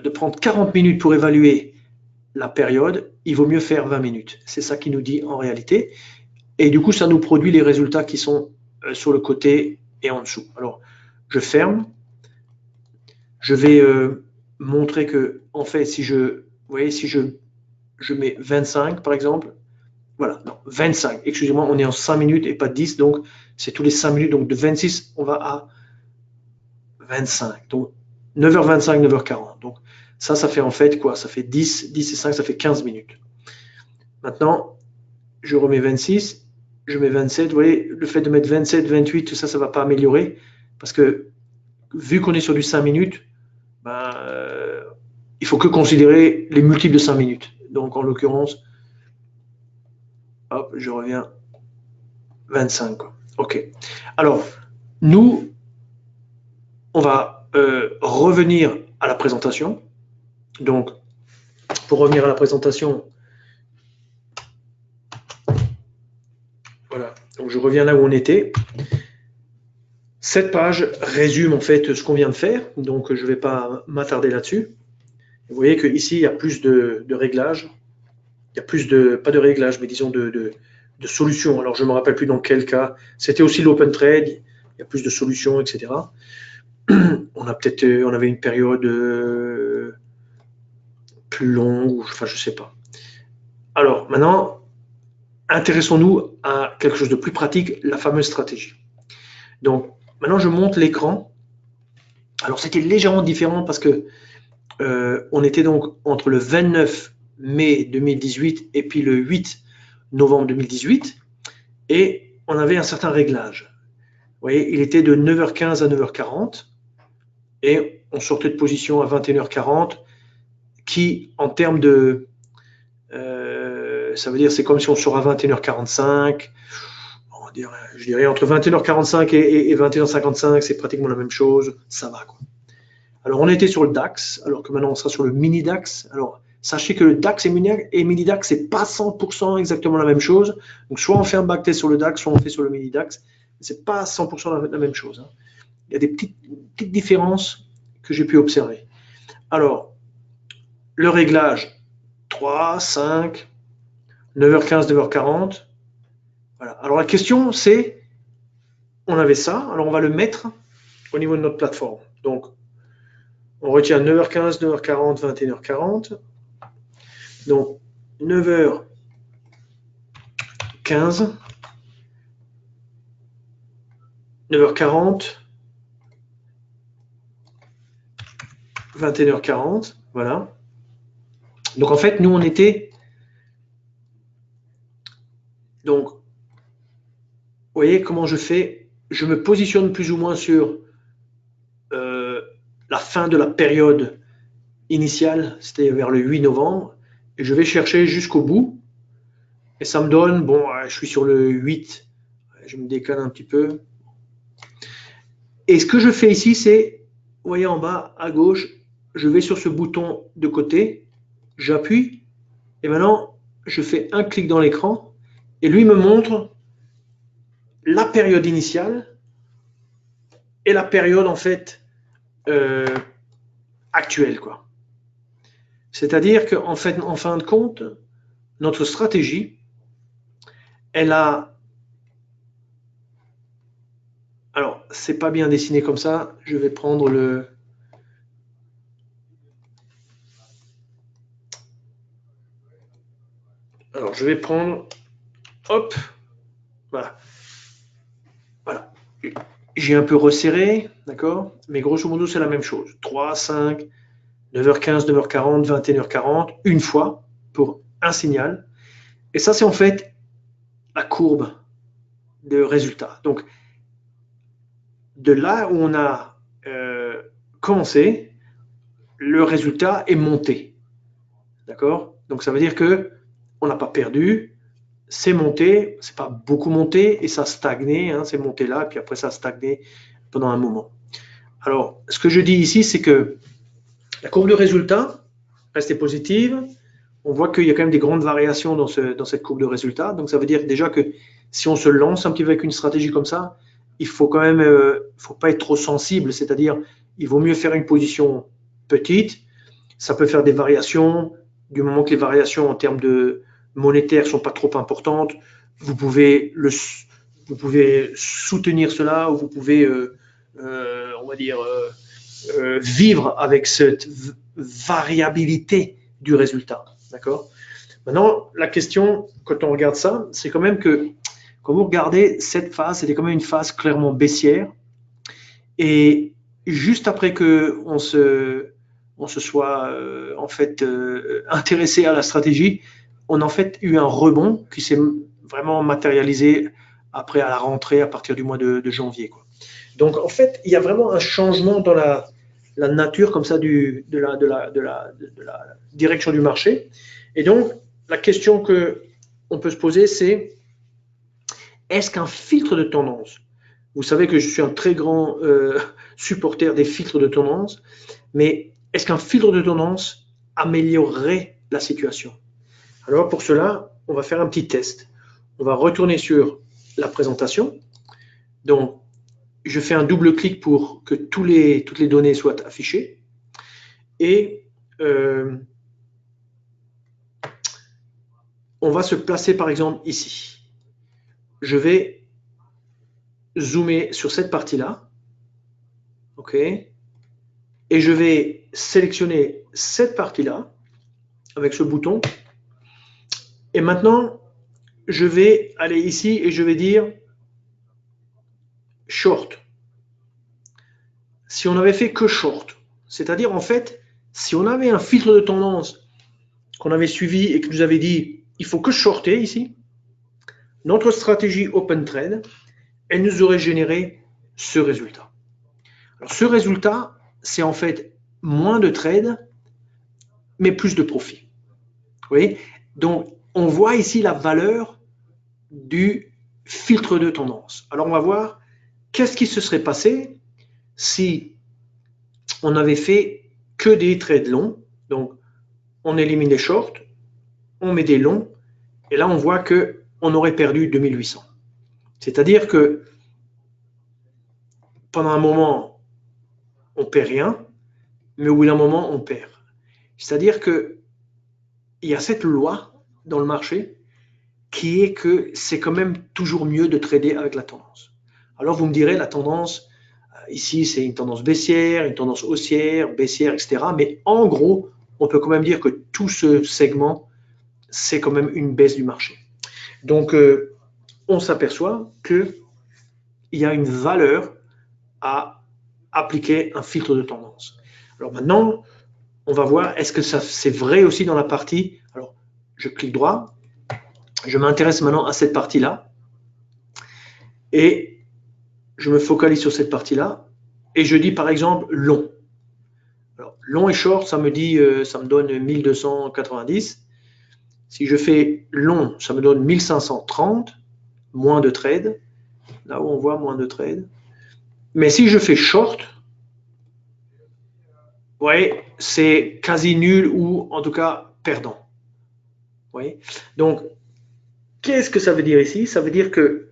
de prendre 40 minutes pour évaluer la période, il vaut mieux faire 20 minutes. C'est ça qui nous dit en réalité. Et du coup, ça nous produit les résultats qui sont sur le côté et en dessous. Alors, je ferme. Je vais montrer que, en fait, si je mets 25 par exemple, voilà, non, 25, excusez-moi, on est en 5 minutes et pas 10, donc c'est tous les 5 minutes, donc de 26, on va à 25, donc 9h25, 9h40, donc ça fait en fait quoi? Ça fait 10 et 5, ça fait 15 minutes. Maintenant, je remets 26, je mets 27, vous voyez, le fait de mettre 27, 28, tout ça, ça ne va pas améliorer, parce que vu qu'on est sur du 5 minutes, ben, il faut que considérer les multiples de 5 minutes. Donc en l'occurrence, hop, je reviens 25. Quoi. OK. Alors, nous, on va revenir à la présentation. Donc, pour revenir à la présentation, voilà. Donc, je reviens là où on était. Cette page résume en fait ce qu'on vient de faire. Donc, je ne vais pas m'attarder là-dessus. Vous voyez qu'ici, il y a plus de réglages. Il y a plus de, pas de réglages, mais disons de solutions. Alors, je ne me rappelle plus dans quel cas. C'était aussi l'open trade. Il y a plus de solutions, etc. On avait une période plus longue, enfin, je ne sais pas. Alors, maintenant, intéressons-nous à quelque chose de plus pratique, la fameuse stratégie. Donc, maintenant, je monte l'écran. Alors, c'était légèrement différent parce que on était donc entre le 29 mai 2018 et puis le 8 novembre 2018 et on avait un certain réglage. Vous voyez, il était de 9h15 à 9h40 et on sortait de position à 21h40 qui, en termes de... ça veut dire c'est comme si on sort à 21h45, je dirais entre 21h45 et 21h55, c'est pratiquement la même chose, ça va quoi. Alors, on était sur le DAX, alors que maintenant, on sera sur le mini DAX. Alors, sachez que le DAX et mini DAX, c'est pas 100% exactement la même chose. Donc, soit on fait un backtest sur le DAX, soit on fait sur le mini DAX. C'est pas 100% la même chose. Hein. Il y a des petites différences que j'ai pu observer. Alors, le réglage 3, 5, 9h15, 9h40. Voilà. Alors, la question, c'est, on avait ça, alors on va le mettre au niveau de notre plateforme. Donc, on retient 9h15, 9h40, 21h40. Donc, 9h15, 9h40, 21h40. Voilà. Donc, en fait, nous, on était... Donc, vous voyez comment je fais? Je me positionne plus ou moins sur la fin de la période initiale, c'était vers le 8 novembre, et je vais chercher jusqu'au bout, et ça me donne, bon, je suis sur le 8, je me décale un petit peu, et ce que je fais ici, c'est, vous voyez en bas, à gauche, je vais sur ce bouton de côté, j'appuie, et maintenant, je fais un clic dans l'écran, et lui me montre la période initiale, et la période, en fait, actuelle, quoi. C'est-à-dire qu'en fait, en fin de compte, notre stratégie, elle a... Alors, c'est pas bien dessiné comme ça. Je vais prendre le... Alors, je vais prendre... Hop. Voilà. Voilà. J'ai un peu resserré, d'accord? Mais grosso modo, c'est la même chose. 3, 5, 9h15, 9h40, 21h40, une fois pour un signal. Et ça, c'est en fait la courbe de résultats. Donc, de là où on a commencé, le résultat est monté. D'accord? Donc, ça veut dire que on n'a pas perdu, c'est monté, c'est pas beaucoup monté et ça a stagné, hein, c'est monté là, puis après ça a stagné pendant un moment. Alors, ce que je dis ici, c'est que la courbe de résultat reste positive. On voit qu'il y a quand même des grandes variations dans cette courbe de résultat. Donc, ça veut dire déjà que si on se lance un petit peu avec une stratégie comme ça, il faut quand même, faut pas être trop sensible. C'est-à-dire, il vaut mieux faire une position petite. Ça peut faire des variations, du moment que les variations en termes de monétaires sont pas trop importantes, vous pouvez soutenir cela ou vous pouvez, on va dire, vivre avec cette variabilité du résultat. D'accord? Maintenant, la question, quand on regarde ça, c'est quand même que quand vous regardez cette phase, c'était quand même une phase clairement baissière. Et juste après que on se soit en fait intéressé à la stratégie, on a en fait eu un rebond qui s'est vraiment matérialisé après à la rentrée à partir du mois de janvier, quoi. Donc en fait, il y a vraiment un changement dans la nature comme ça de la direction du marché. Et donc la question que on peut se poser, c'est est-ce qu'un filtre de tendance, vous savez que je suis un très grand supporter des filtres de tendance, mais est-ce qu'un filtre de tendance améliorerait la situation? Alors pour cela, on va faire un petit test. On va retourner sur la présentation. Donc, je fais un double clic pour que toutes les données soient affichées. Et on va se placer par exemple ici. Je vais zoomer sur cette partie-là. OK. Et je vais sélectionner cette partie-là avec ce bouton. Et maintenant, je vais aller ici et je vais dire short. Si on avait fait que short, c'est-à-dire en fait, si on avait un filtre de tendance qu'on avait suivi et que nous avait dit il faut que shorter ici, notre stratégie open trade, elle nous aurait généré ce résultat. Alors ce résultat, c'est en fait moins de trades, mais plus de profit. Vous voyez? Donc on voit ici la valeur du filtre de tendance. Alors on va voir qu'est-ce qui se serait passé si on avait fait que des trades longs. Donc on élimine les shorts, on met des longs, et là on voit qu'on aurait perdu 2800. C'est-à-dire que pendant un moment, on perd rien, mais au bout d'un moment, on perd. C'est-à-dire qu'il y a cette loi dans le marché qui est que c'est quand même toujours mieux de trader avec la tendance. Alors vous me direz, la tendance, ici c'est une tendance baissière, une tendance haussière, baissière, etc. Mais en gros, on peut quand même dire que tout ce segment, c'est quand même une baisse du marché. Donc, on s'aperçoit qu'il y a une valeur à appliquer un filtre de tendance. Alors maintenant, on va voir, est-ce que ça c'est vrai aussi dans la partie, alors je clique droit, je m'intéresse maintenant à cette partie-là, et je me focalise sur cette partie-là, et je dis par exemple long. Alors, long et short, ça me donne 1290. Si je fais long, ça me donne 1530, moins de trades, là où on voit moins de trades. Mais si je fais short, ouais, c'est quasi nul ou en tout cas perdant. Ouais. Donc, qu'est-ce que ça veut dire ici? Ça veut dire que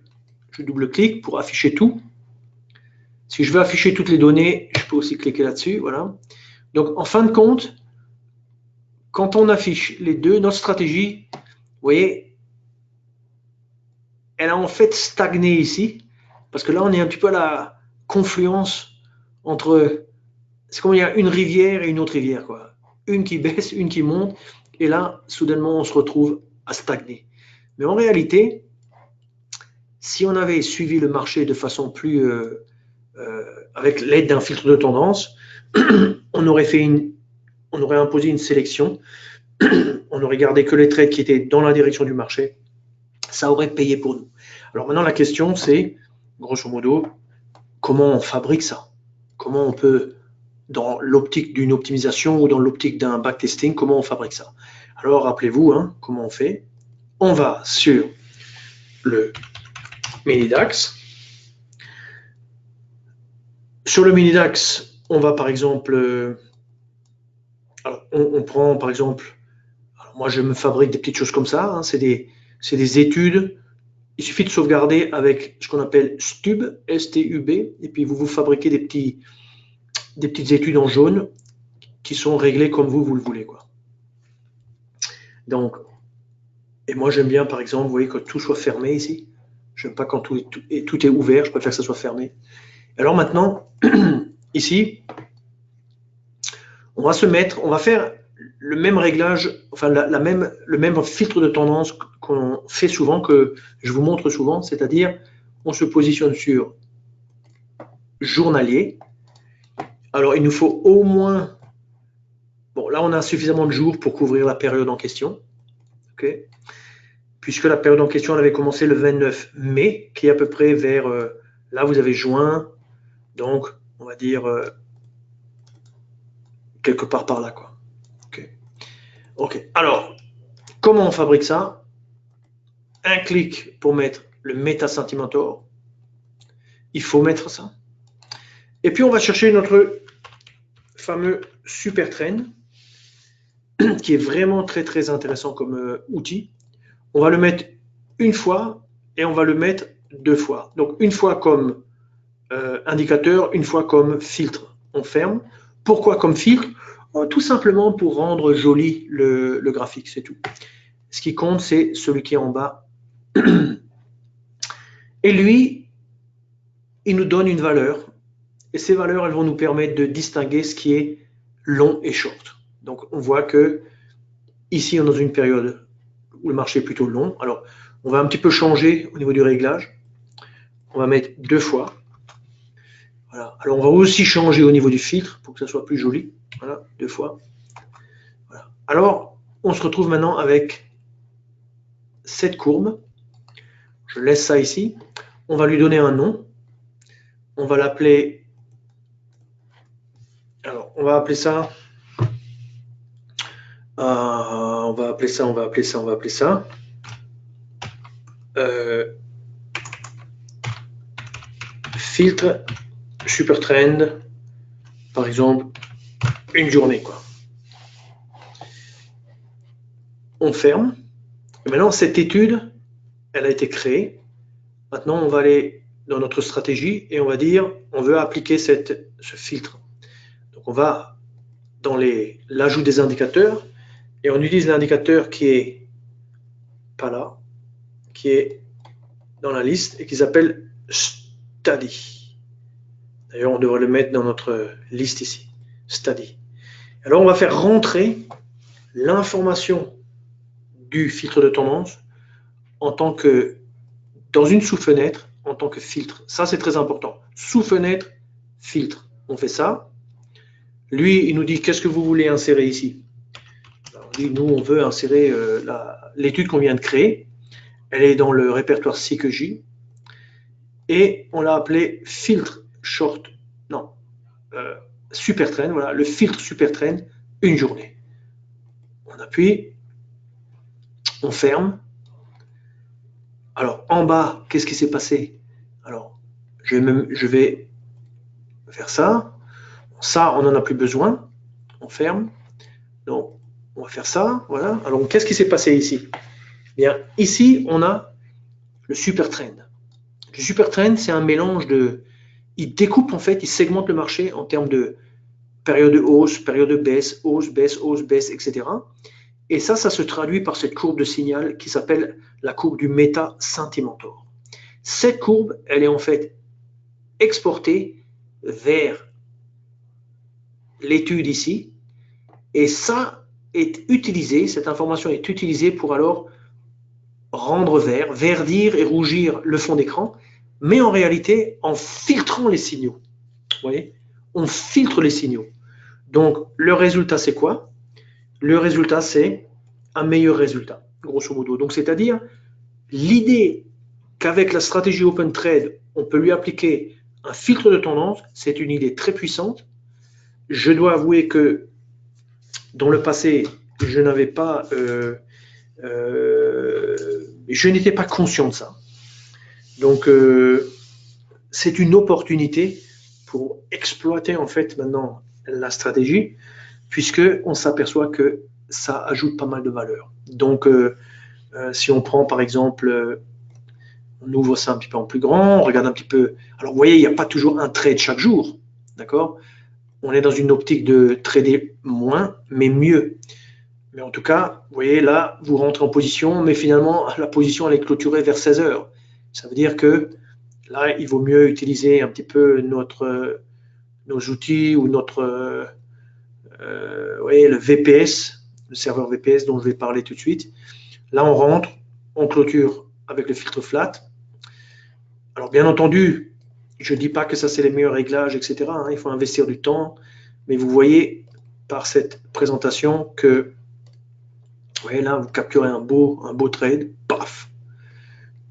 je double-clique pour afficher tout. Si je veux afficher toutes les données, je peux aussi cliquer là-dessus. Voilà. Donc, en fin de compte, quand on affiche les deux, notre stratégie, vous voyez, elle a en fait stagné ici. Parce que là, on est un petit peu à la confluence entre. C'est comme il y a une rivière et une autre rivière, quoi. Une qui baisse, une qui monte, et là, soudainement, on se retrouve à stagner. Mais en réalité, si on avait suivi le marché de façon plus avec l'aide d'un filtre de tendance, on aurait imposé une sélection, on aurait gardé que les trades qui étaient dans la direction du marché, ça aurait payé pour nous. Alors maintenant, la question, c'est, grosso modo, comment on fabrique ça? Comment on peut, dans l'optique d'une optimisation ou dans l'optique d'un backtesting, comment on fabrique ça? Alors, rappelez-vous, hein, comment on fait? On va sur le mini-DAX. Sur le mini-DAX, on va par exemple, alors on prend par exemple, moi je me fabrique des petites choses comme ça, hein, c'est des études. Il suffit de sauvegarder avec ce qu'on appelle STUB, S-T-U-B, et puis vous fabriquez des petites études en jaune qui sont réglés comme vous le voulez, quoi. Donc, et moi j'aime bien par exemple, vous voyez, que tout soit fermé ici. Je n'aime pas quand tout est ouvert, je préfère que ça soit fermé. Alors maintenant, ici, on va faire le même réglage, enfin le même filtre de tendance qu'on fait souvent, que je vous montre souvent, c'est-à-dire on se positionne sur journalier. Alors il nous faut au moins, bon là on a suffisamment de jours pour couvrir la période en question, okay, puisque la période en question elle avait commencé le 29 mai, qui est à peu près vers, là vous avez juin, donc on va dire quelque part par là, quoi. Ok. Alors, comment on fabrique ça? Un clic pour mettre le Meta Centimentor. Il faut mettre ça. Et puis on va chercher notre fameux Super Trend, qui est vraiment très très intéressant comme outil. On va le mettre une fois et on va le mettre 2 fois. Donc une fois comme indicateur, une fois comme filtre. On ferme. Pourquoi comme filtre? Tout simplement pour rendre joli le graphique, c'est tout. Ce qui compte, c'est celui qui est en bas. Et lui, il nous donne une valeur. Et ces valeurs, elles vont nous permettre de distinguer ce qui est long et short. Donc, on voit que ici, on est dans une période où le marché est plutôt long. Alors, on va un petit peu changer au niveau du réglage. On va mettre 2 fois. Voilà. Alors, on va aussi changer au niveau du filtre pour que ça soit plus joli. Voilà, 2 fois. Voilà. Alors, on se retrouve maintenant avec cette courbe. Je laisse ça ici. On va lui donner un nom. On va l'appeler. Alors, on va appeler ça. On va appeler ça. Filtre super trend, par exemple, une journée, quoi. On ferme. Et maintenant, cette étude, elle a été créée. Maintenant, on va aller dans notre stratégie et on va dire, on veut appliquer ce filtre. Donc, on va dans l'ajout des indicateurs et on utilise l'indicateur qui est pas là, qui est dans la liste et qui s'appelle Study. D'ailleurs, on devrait le mettre dans notre liste ici, Study. Alors, on va faire rentrer l'information du filtre de tendance en tant que, dans une sous-fenêtre, en tant que filtre. Ça, c'est très important. Sous-fenêtre, filtre. On fait ça. Lui, il nous dit, qu'est-ce que vous voulez insérer ici? Alors, lui, nous, on veut insérer l'étude qu'on vient de créer. Elle est dans le répertoire CQJ. Et on l'a appelé filtre short. Non. Super trend. Voilà, le filtre super trend, une journée. On appuie. On ferme. Alors, en bas, qu'est-ce qui s'est passé? Alors, je vais faire ça. Ça, on n'en a plus besoin. On ferme. Donc, on va faire ça. Voilà. Alors, qu'est-ce qui s'est passé ici? Bien, ici, on a le super trend. Le super trend, c'est un mélange de... Il découpe, en fait, il segmente le marché en termes de période de hausse, période de baisse, hausse, baisse, etc. Et ça se traduit par cette courbe de signal qui s'appelle la courbe du Meta Centimentor. Cette courbe, elle est en fait exportée vers l'étude ici, et ça est utilisé, cette information est utilisée pour alors rendre vert, verdir et rougir le fond d'écran, mais en réalité en filtrant les signaux. Vous voyez, on filtre les signaux. Donc le résultat c'est quoi? Le résultat c'est un meilleur résultat, grosso modo. Donc c'est-à-dire l'idée qu'avec la stratégie Open Trade, on peut lui appliquer un filtre de tendance, c'est une idée très puissante. Je dois avouer que dans le passé, je n'avais pas, je n'étais pas conscient de ça. Donc, c'est une opportunité pour exploiter en fait maintenant la stratégie, puisque on s'aperçoit que ça ajoute pas mal de valeur. Donc, si on prend par exemple, on ouvre ça un petit peu en plus grand, on regarde un petit peu. Alors, vous voyez, il n'y a pas toujours un trade chaque jour, d'accord? on est dans une optique de trader moins, mais mieux. Mais en tout cas, vous voyez, là, vous rentrez en position, mais finalement, la position, elle est clôturée vers 16 heures. Ça veut dire que là, il vaut mieux utiliser un petit peu nos outils ou le VPS, le serveur VPS dont je vais parler tout de suite. Là, on rentre, on clôture avec le filtre flat. Alors, bien entendu, je ne dis pas que ça, c'est les meilleurs réglages, etc. Il faut investir du temps. Mais vous voyez par cette présentation que, vous voyez là, vous capturez un beau trade. Paf!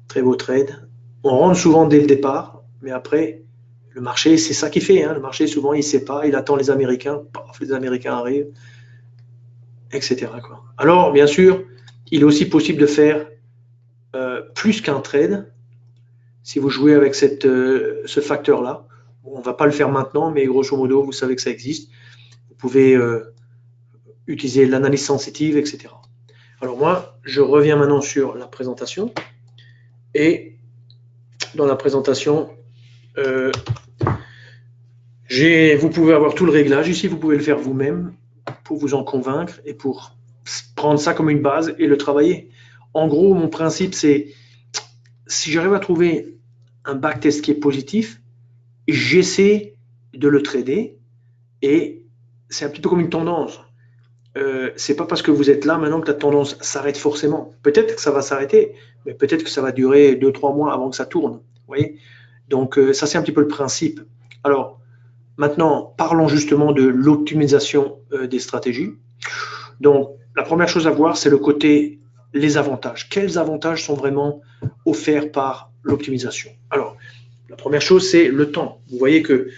Très beau trade. On rentre souvent dès le départ, mais après, le marché, c'est ça qu'il fait. Le marché, souvent, il ne sait pas. Il attend les Américains. Paf! Les Américains arrivent, etc. Alors, bien sûr, il est aussi possible de faire plus qu'un trade si vous jouez avec ce facteur-là. Bon, on ne va pas le faire maintenant, mais grosso modo, vous savez que ça existe. Vous pouvez utiliser l'analyse sensitive, etc. Alors moi, je reviens maintenant sur la présentation. Et dans la présentation, vous pouvez avoir tout le réglage ici, vous pouvez le faire vous-même pour vous en convaincre et pour prendre ça comme une base et le travailler. En gros, mon principe, c'est si j'arrive à trouver un backtest qui est positif, j'essaie de le trader et c'est un petit peu comme une tendance. C'est pas parce que vous êtes là maintenant que la tendance s'arrête forcément. Peut-être que ça va s'arrêter, mais peut-être que ça va durer 2-3 mois avant que ça tourne. Vous voyez? Donc ça, c'est un petit peu le principe. Alors, maintenant, parlons justement de l'optimisation des stratégies. Donc, la première chose à voir, c'est le côté, les avantages. Quels avantages sont vraiment offerts par l'optimisation? Alors, la première chose, c'est le temps. Vous voyez que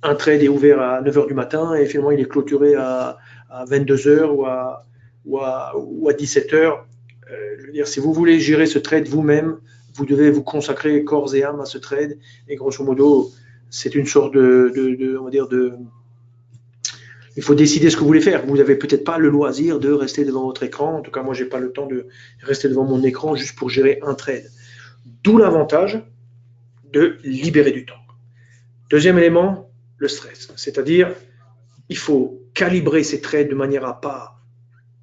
un trade est ouvert à 9 h du matin et finalement, il est clôturé à 22 h ou à 17 h. Je veux dire, si vous voulez gérer ce trade vous-même, vous devez vous consacrer corps et âme à ce trade. Et grosso modo, c'est une sorte on va dire il faut décider ce que vous voulez faire. Vous n'avez peut-être pas le loisir de rester devant votre écran. En tout cas, moi, je n'ai pas le temps de rester devant mon écran juste pour gérer un trade. D'où l'avantage de libérer du temps. Deuxième élément, le stress. C'est-à-dire, il faut calibrer ces trades de manière à ne pas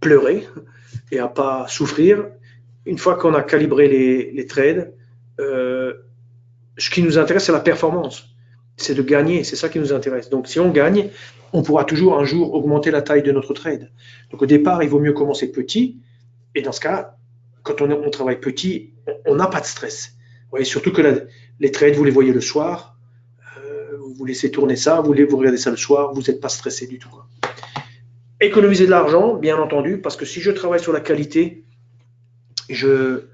pleurer et à ne pas souffrir. Une fois qu'on a calibré les trades, ce qui nous intéresse, c'est la performance. C'est de gagner, c'est ça qui nous intéresse. Donc, si on gagne, on pourra toujours un jour augmenter la taille de notre trade. Donc, au départ, il vaut mieux commencer petit. Et dans ce cas, quand on travaille petit, on n'a pas de stress. Vous voyez, surtout que les trades, vous les voyez le soir. Vous laissez tourner ça, vous regardez ça le soir, vous n'êtes pas stressé du tout. Économiser de l'argent, bien entendu, parce que si je travaille sur la qualité, je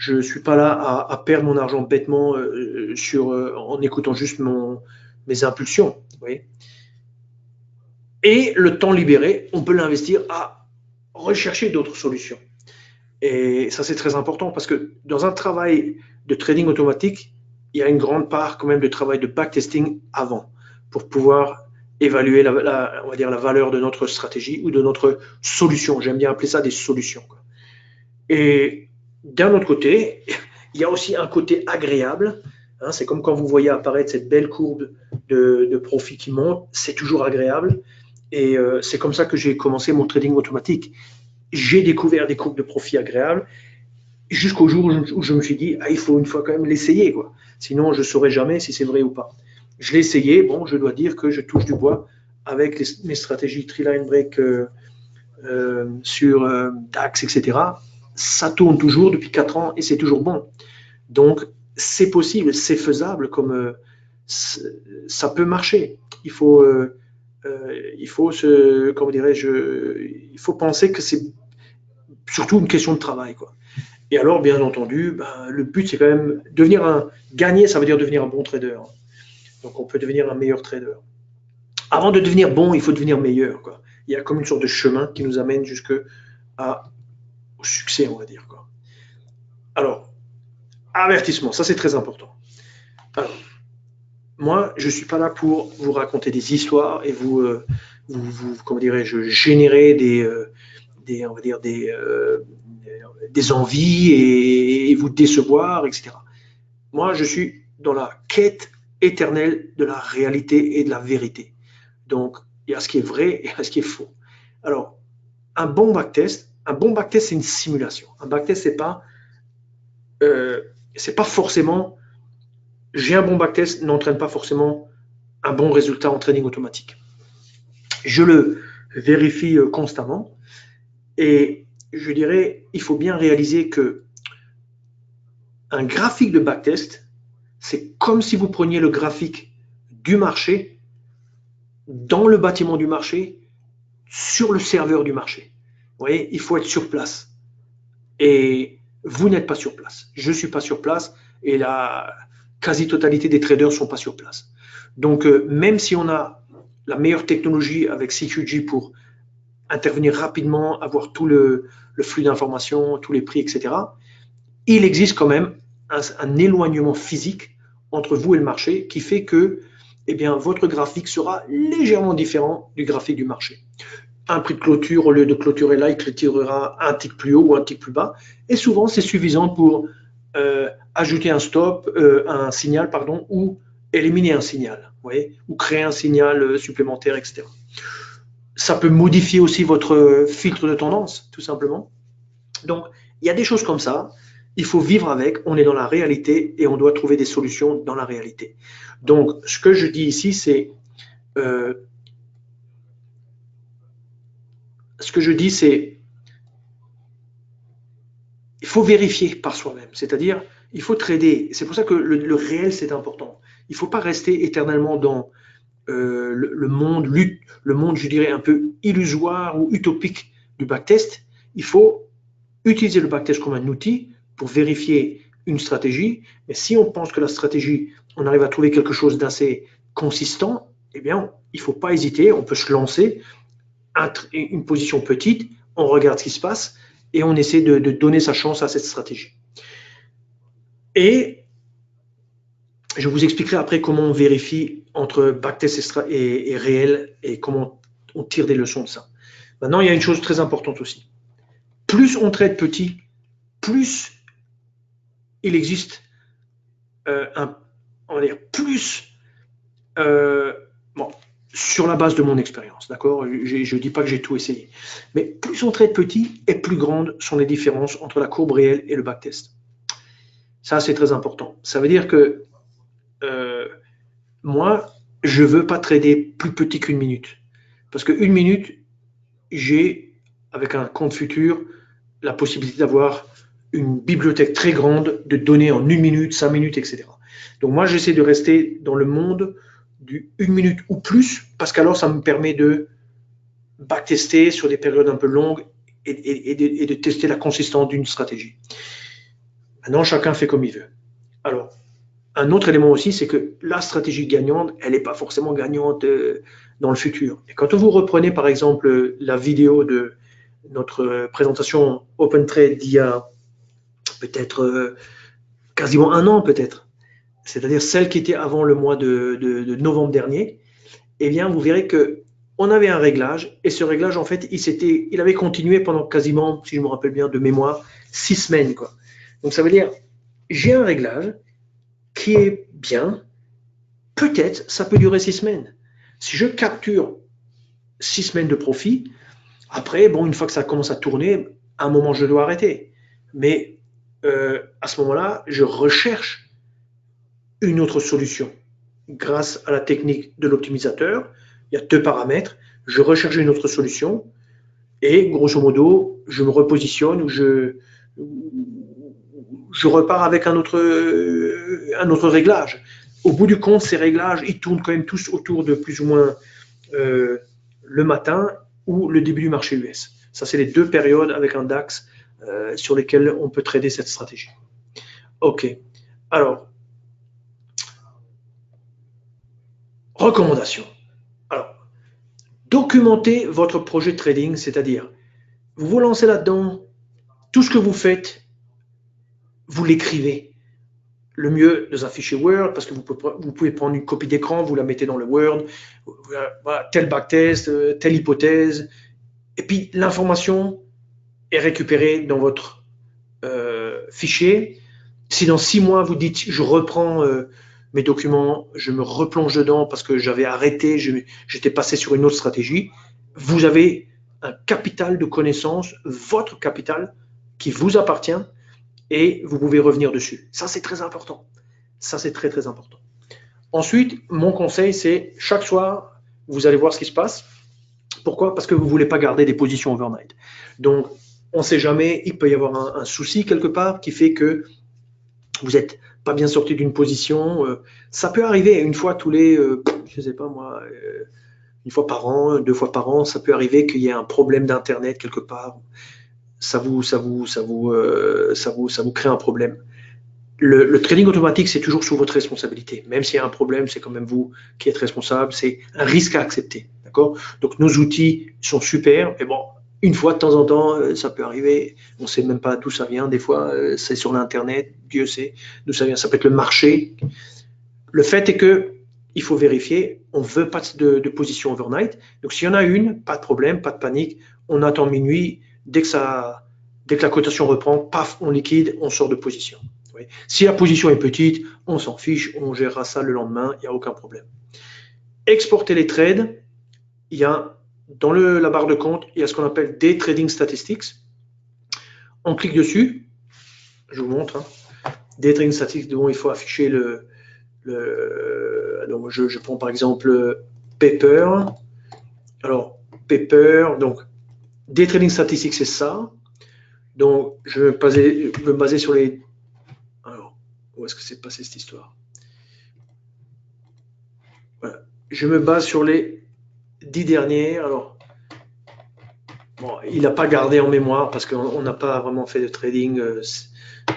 ne suis pas là à perdre mon argent bêtement en écoutant juste mes impulsions. Vous voyez. Et le temps libéré, on peut l'investir à rechercher d'autres solutions. Et ça, c'est très important parce que dans un travail de trading automatique, il y a une grande part quand même de travail de backtesting avant pour pouvoir évaluer on va dire la valeur de notre stratégie ou de notre solution. J'aime bien appeler ça des solutions. Et d'un autre côté, il y a aussi un côté agréable. C'est comme quand vous voyez apparaître cette belle courbe de profit qui monte, c'est toujours agréable. Et c'est comme ça que j'ai commencé mon trading automatique. J'ai découvert des courbes de profit agréables jusqu'au jour où je me suis dit, il faut une fois quand même l'essayer, quoi. Sinon, je ne saurais jamais si c'est vrai ou pas. Je l'ai essayé. Bon, je dois dire que je touche du bois avec mes stratégies Tree-Line Break sur DAX, etc. Ça tourne toujours depuis 4 ans et c'est toujours bon. Donc, c'est possible, c'est faisable, ça peut marcher. Il faut il faut penser que c'est surtout une question de travail, quoi. Et alors, bien entendu, le but, c'est quand même gagner, ça veut dire devenir un bon trader. Donc, on peut devenir un meilleur trader. Avant de devenir bon, il faut devenir meilleur, quoi. Il y a comme une sorte de chemin qui nous amène au succès, on va dire, quoi. Alors, avertissement, ça c'est très important. Alors, moi, je ne suis pas là pour vous raconter des histoires et comment dirais-je, générer on va dire des envies et vous décevoir, etc. Moi, je suis dans la quête éternelle de la réalité et de la vérité. Donc, il y a ce qui est vrai et il y a ce qui est faux. Alors, un bon backtest, c'est une simulation. Un backtest, c'est pas forcément, j'ai un bon backtest n'entraîne pas forcément un bon résultat en trading automatique. Je le vérifie constamment et je dirais, il faut bien réaliser que un graphique de backtest, c'est comme si vous preniez le graphique du marché dans le bâtiment du marché sur le serveur du marché. Vous voyez, il faut être sur place. Et vous n'êtes pas sur place. Je ne suis pas sur place et la quasi-totalité des traders ne sont pas sur place. Donc, même si on a la meilleure technologie avec CQG pour intervenir rapidement, avoir tout le flux d'informations, tous les prix, etc., il existe quand même un éloignement physique entre vous et le marché qui fait que eh bien, votre graphique sera légèrement différent du graphique du marché. Un prix de clôture, au lieu de clôturer là, il clôturera un tick plus haut ou un tick plus bas. Et souvent, c'est suffisant pour ajouter un stop, un signal, pardon, ou éliminer un signal, vous voyez, ou créer un signal supplémentaire, etc. Ça peut modifier aussi votre filtre de tendance, tout simplement. Donc, il y a des choses comme ça. Il faut vivre avec. On est dans la réalité et on doit trouver des solutions dans la réalité. Donc, ce que je dis ici, c'est il faut vérifier par soi-même. C'est-à-dire, il faut trader. C'est pour ça que le réel, c'est important. Il ne faut pas rester éternellement dans le monde, je dirais, un peu illusoire ou utopique du backtest. Il faut utiliser le backtest comme un outil pour vérifier une stratégie. Mais si on pense que la stratégie, on arrive à trouver quelque chose d'assez consistant, eh bien, il ne faut pas hésiter. On peut se lancer une position petite, on regarde ce qui se passe et on essaie de donner sa chance à cette stratégie. Et je vous expliquerai après comment on vérifie entre backtest et réel et comment on tire des leçons de ça. Maintenant, il y a une chose très importante aussi. Plus on trade petit, plus il existe on va dire, plus bon, sur la base de mon expérience, d'accord? Je ne dis pas que j'ai tout essayé. Mais plus on trade petit et plus grandes sont les différences entre la courbe réelle et le backtest. Ça, c'est très important. Ça veut dire que moi, je ne veux pas trader plus petit qu'une minute. Parce qu'une minute, j'ai, avec un compte futur, la possibilité d'avoir une bibliothèque très grande de données en 1 minute, 5 minutes, etc. Donc moi, j'essaie de rester dans le monde du 1 minute ou plus, parce qu'alors, ça me permet de backtester sur des périodes un peu longues et de tester la consistance d'une stratégie. Maintenant, chacun fait comme il veut. Alors, un autre élément aussi, c'est que la stratégie gagnante, elle n'est pas forcément gagnante dans le futur. Et quand vous reprenez, par exemple, la vidéo de notre présentation Open Trade d'il y a peut-être quasiment un an, peut-être, c'est-à-dire celle qui était avant le mois de novembre dernier, eh bien, vous verrez qu'on avait un réglage, et ce réglage, en fait, il avait continué pendant quasiment, si je me rappelle bien de mémoire, 6 semaines, quoi. Donc, ça veut dire, j'ai un réglage qui est bien, peut-être ça peut durer 6 semaines. Si je capture 6 semaines de profit, après, bon, une fois que ça commence à tourner, à un moment, je dois arrêter. Mais à ce moment-là, je recherche une autre solution. Grâce à la technique de l'optimisateur, il y a 2 paramètres. Je recherche une autre solution et, grosso modo, je me repositionne ou je repars avec un autre réglage. Au bout du compte, ces réglages, ils tournent quand même tous autour de plus ou moins le matin ou le début du marché US. Ça, c'est les 2 périodes avec un DAX sur lesquelles on peut trader cette stratégie. OK. Alors, recommandations. Alors, documentez votre projet de trading, c'est-à-dire, vous vous lancez là-dedans, tout ce que vous faites, vous l'écrivez. Le mieux dans un fichier Word, parce que vous pouvez prendre une copie d'écran, vous la mettez dans le Word, voilà, tel backtest, telle hypothèse, et puis l'information est récupérée dans votre fichier. Si dans 6 mois vous dites je reprends mes documents, je me replonge dedans parce que j'avais arrêté, j'étais passé sur une autre stratégie. Vous avez un capital de connaissances, votre capital qui vous appartient et vous pouvez revenir dessus. Ça, c'est très important. Ça, c'est très, très important. Ensuite, mon conseil, c'est chaque soir, vous allez voir ce qui se passe. Pourquoi? Parce que vous ne voulez pas garder des positions overnight. Donc, on ne sait jamais, il peut y avoir un souci quelque part qui fait que vous n'êtes pas bien sorti d'une position. Ça peut arriver une fois tous les, je ne sais pas moi, une fois par an, 2 fois par an, ça peut arriver qu'il y ait un problème d'internet quelque part. Ça vous crée un problème. Le trading automatique, c'est toujours sous votre responsabilité. Même s'il y a un problème, c'est quand même vous qui êtes responsable. C'est un risque à accepter. D'accord? Donc, nos outils sont super. Et bon, une fois de temps en temps, ça peut arriver. On ne sait même pas d'où ça vient. Des fois, c'est sur l'Internet. Dieu sait d'où ça vient. Ça peut être le marché. Le fait est que il faut vérifier. On ne veut pas de position overnight. Donc, s'il y en a une, pas de problème, pas de panique. On attend minuit. Dès que la cotation reprend, paf, on liquide, on sort de position. Oui. Si la position est petite, on s'en fiche, on gérera ça le lendemain, il n'y a aucun problème. Exporter les trades, il y a dans la barre de compte, il y a ce qu'on appelle Day Trading Statistics. On clique dessus, je vous montre. Day Trading Statistics, dont il faut afficher donc je prends par exemple Paper. Alors, Paper, donc Day Trading Statistics, c'est ça. Donc, je vais me baser sur les... Alors, où est-ce que c'est passé cette histoire? Voilà. Je me base sur les 10 dernières. Alors, bon, il n'a pas gardé en mémoire parce qu'on n'a pas vraiment fait de trading.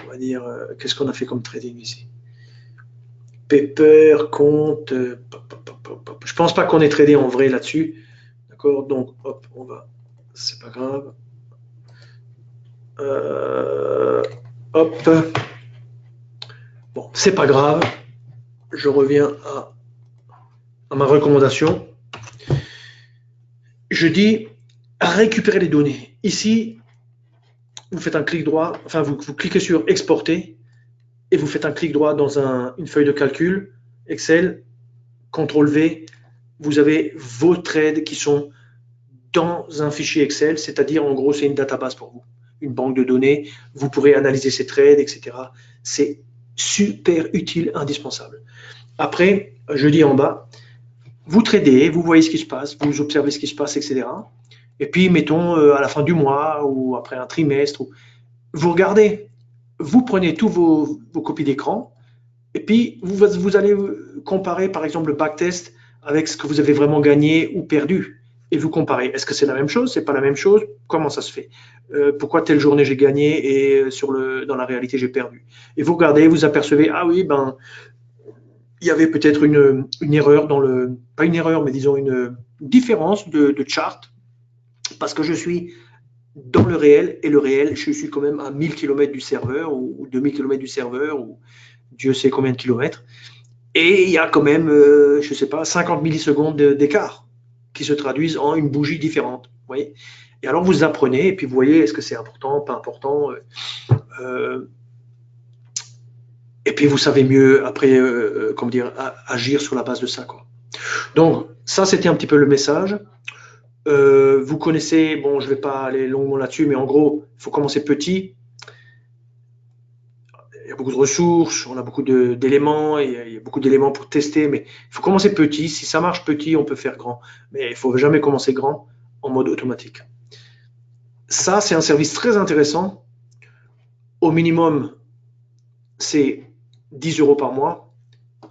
On va dire, qu'est-ce qu'on a fait comme trading ici? Paper, compte. Je pense pas qu'on ait tradé en vrai là-dessus. D'accord? Donc, hop, on va. C'est pas grave. Hop. Bon, c'est pas grave. Je reviens à ma recommandation. Je dis récupérer les données. Ici, vous faites un clic droit, enfin vous cliquez sur exporter et vous faites un clic droit dans une feuille de calcul, Excel, CTRL V, vous avez vos trades qui sont dans un fichier Excel, c'est-à-dire en gros c'est une database pour vous, une banque de données, vous pourrez analyser ces trades, etc. C'est super utile, indispensable. Après, je dis en bas, vous tradez, vous voyez ce qui se passe, vous observez ce qui se passe, etc. Et puis, mettons, à la fin du mois ou après un trimestre, vous regardez, vous prenez tous vos copies d'écran et puis vous allez comparer, par exemple, le backtest avec ce que vous avez vraiment gagné ou perdu. Et vous comparez. Est-ce que c'est la même chose? C'est pas la même chose? Comment ça se fait? Pourquoi telle journée j'ai gagné et dans la réalité j'ai perdu? Et vous regardez, vous apercevez, ah oui, ben, il y avait peut-être une erreur pas une erreur, mais disons une différence de chart, parce que je suis dans le réel, et le réel, je suis quand même à 1000 km du serveur, ou 2000 km du serveur, ou Dieu sait combien de kilomètres, et il y a quand même, je ne sais pas, 50 millisecondes d'écart, qui se traduisent en une bougie différente. Vous voyez? Et alors vous apprenez, et puis vous voyez, est-ce que c'est important, pas important, et puis vous savez mieux après, comment dire, agir sur la base de ça, quoi. Donc ça, c'était un petit peu le message. Vous connaissez, bon, je ne vais pas aller longuement là-dessus, mais en gros, il faut commencer petit. Il y a beaucoup de ressources, on a beaucoup d'éléments, il y a beaucoup d'éléments pour tester, mais il faut commencer petit. Si ça marche petit, on peut faire grand. Mais il ne faut jamais commencer grand en mode automatique. Ça, c'est un service très intéressant. Au minimum, c'est 10 € par mois.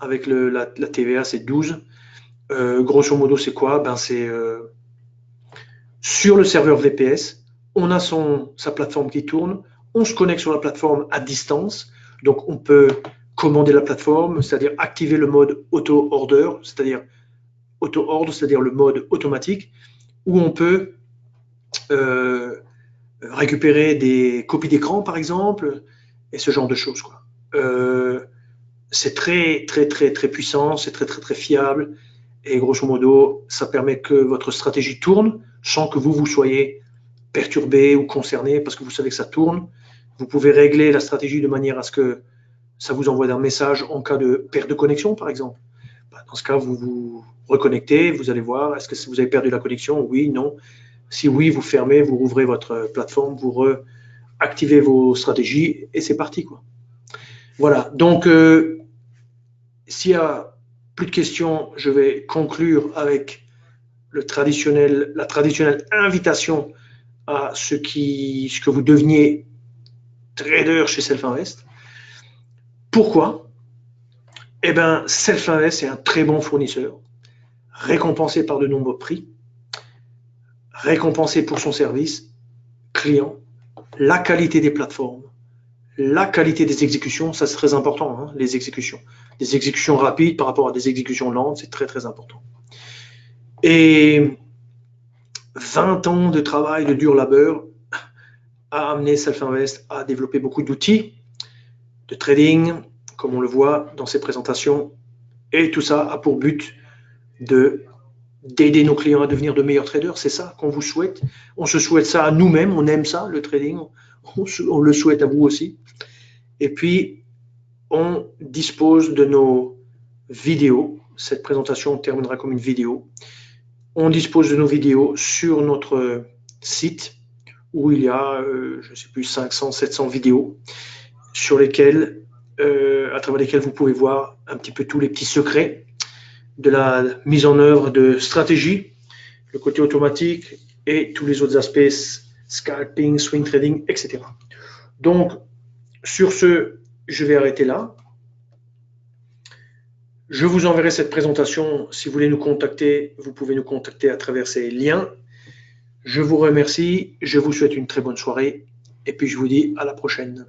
Avec la TVA, c'est 12. Grosso modo, c'est quoi? Ben, c'est sur le serveur VPS, on a sa plateforme qui tourne, on se connecte sur la plateforme à distance, donc on peut commander la plateforme, c'est-à-dire activer le mode auto-order, c'est-à-dire le mode automatique, où on peut récupérer des copies d'écran, par exemple, et ce genre de choses, quoi. C'est très, très, très, très puissant, c'est très, très, très fiable, et grosso modo, ça permet que votre stratégie tourne sans que vous soyez perturbé ou concerné parce que vous savez que ça tourne. Vous pouvez régler la stratégie de manière à ce que ça vous envoie un message en cas de perte de connexion, par exemple. Dans ce cas, vous vous reconnectez, vous allez voir, est-ce que vous avez perdu la connexion? Oui, non. Si oui, vous fermez, vous rouvrez votre plateforme, vous activez vos stratégies et c'est parti, quoi. Voilà, donc s'il y a plus de questions, je vais conclure avec la traditionnelle invitation à ce que vous deveniez trader chez Self-Invest. Pourquoi? Eh bien, Self-Invest est un très bon fournisseur, récompensé par de nombreux prix, récompensé pour son service client, la qualité des plateformes, la qualité des exécutions, ça c'est très important, hein, les exécutions. Des exécutions rapides par rapport à des exécutions lentes, c'est très très important. Et 20 ans de travail, de dur labeur, a amené Self-Invest à développer beaucoup d'outils de trading, comme on le voit dans ces présentations. Et tout ça a pour but d'aider nos clients à devenir de meilleurs traders. C'est ça qu'on vous souhaite. On se souhaite ça à nous-mêmes. On aime ça, le trading. On le souhaite à vous aussi. Et puis, on dispose de nos vidéos. Cette présentation terminera comme une vidéo. On dispose de nos vidéos sur notre site où il y a, je ne sais plus, 500, 700 vidéos sur lesquelles, à travers lesquelles vous pouvez voir un petit peu tous les petits secrets de la mise en œuvre de stratégies, le côté automatique et tous les autres aspects, scalping, swing trading, etc. Donc, sur ce, je vais arrêter là. Je vous enverrai cette présentation. Si vous voulez nous contacter, vous pouvez nous contacter à travers ces liens. Je vous remercie, je vous souhaite une très bonne soirée et puis je vous dis à la prochaine.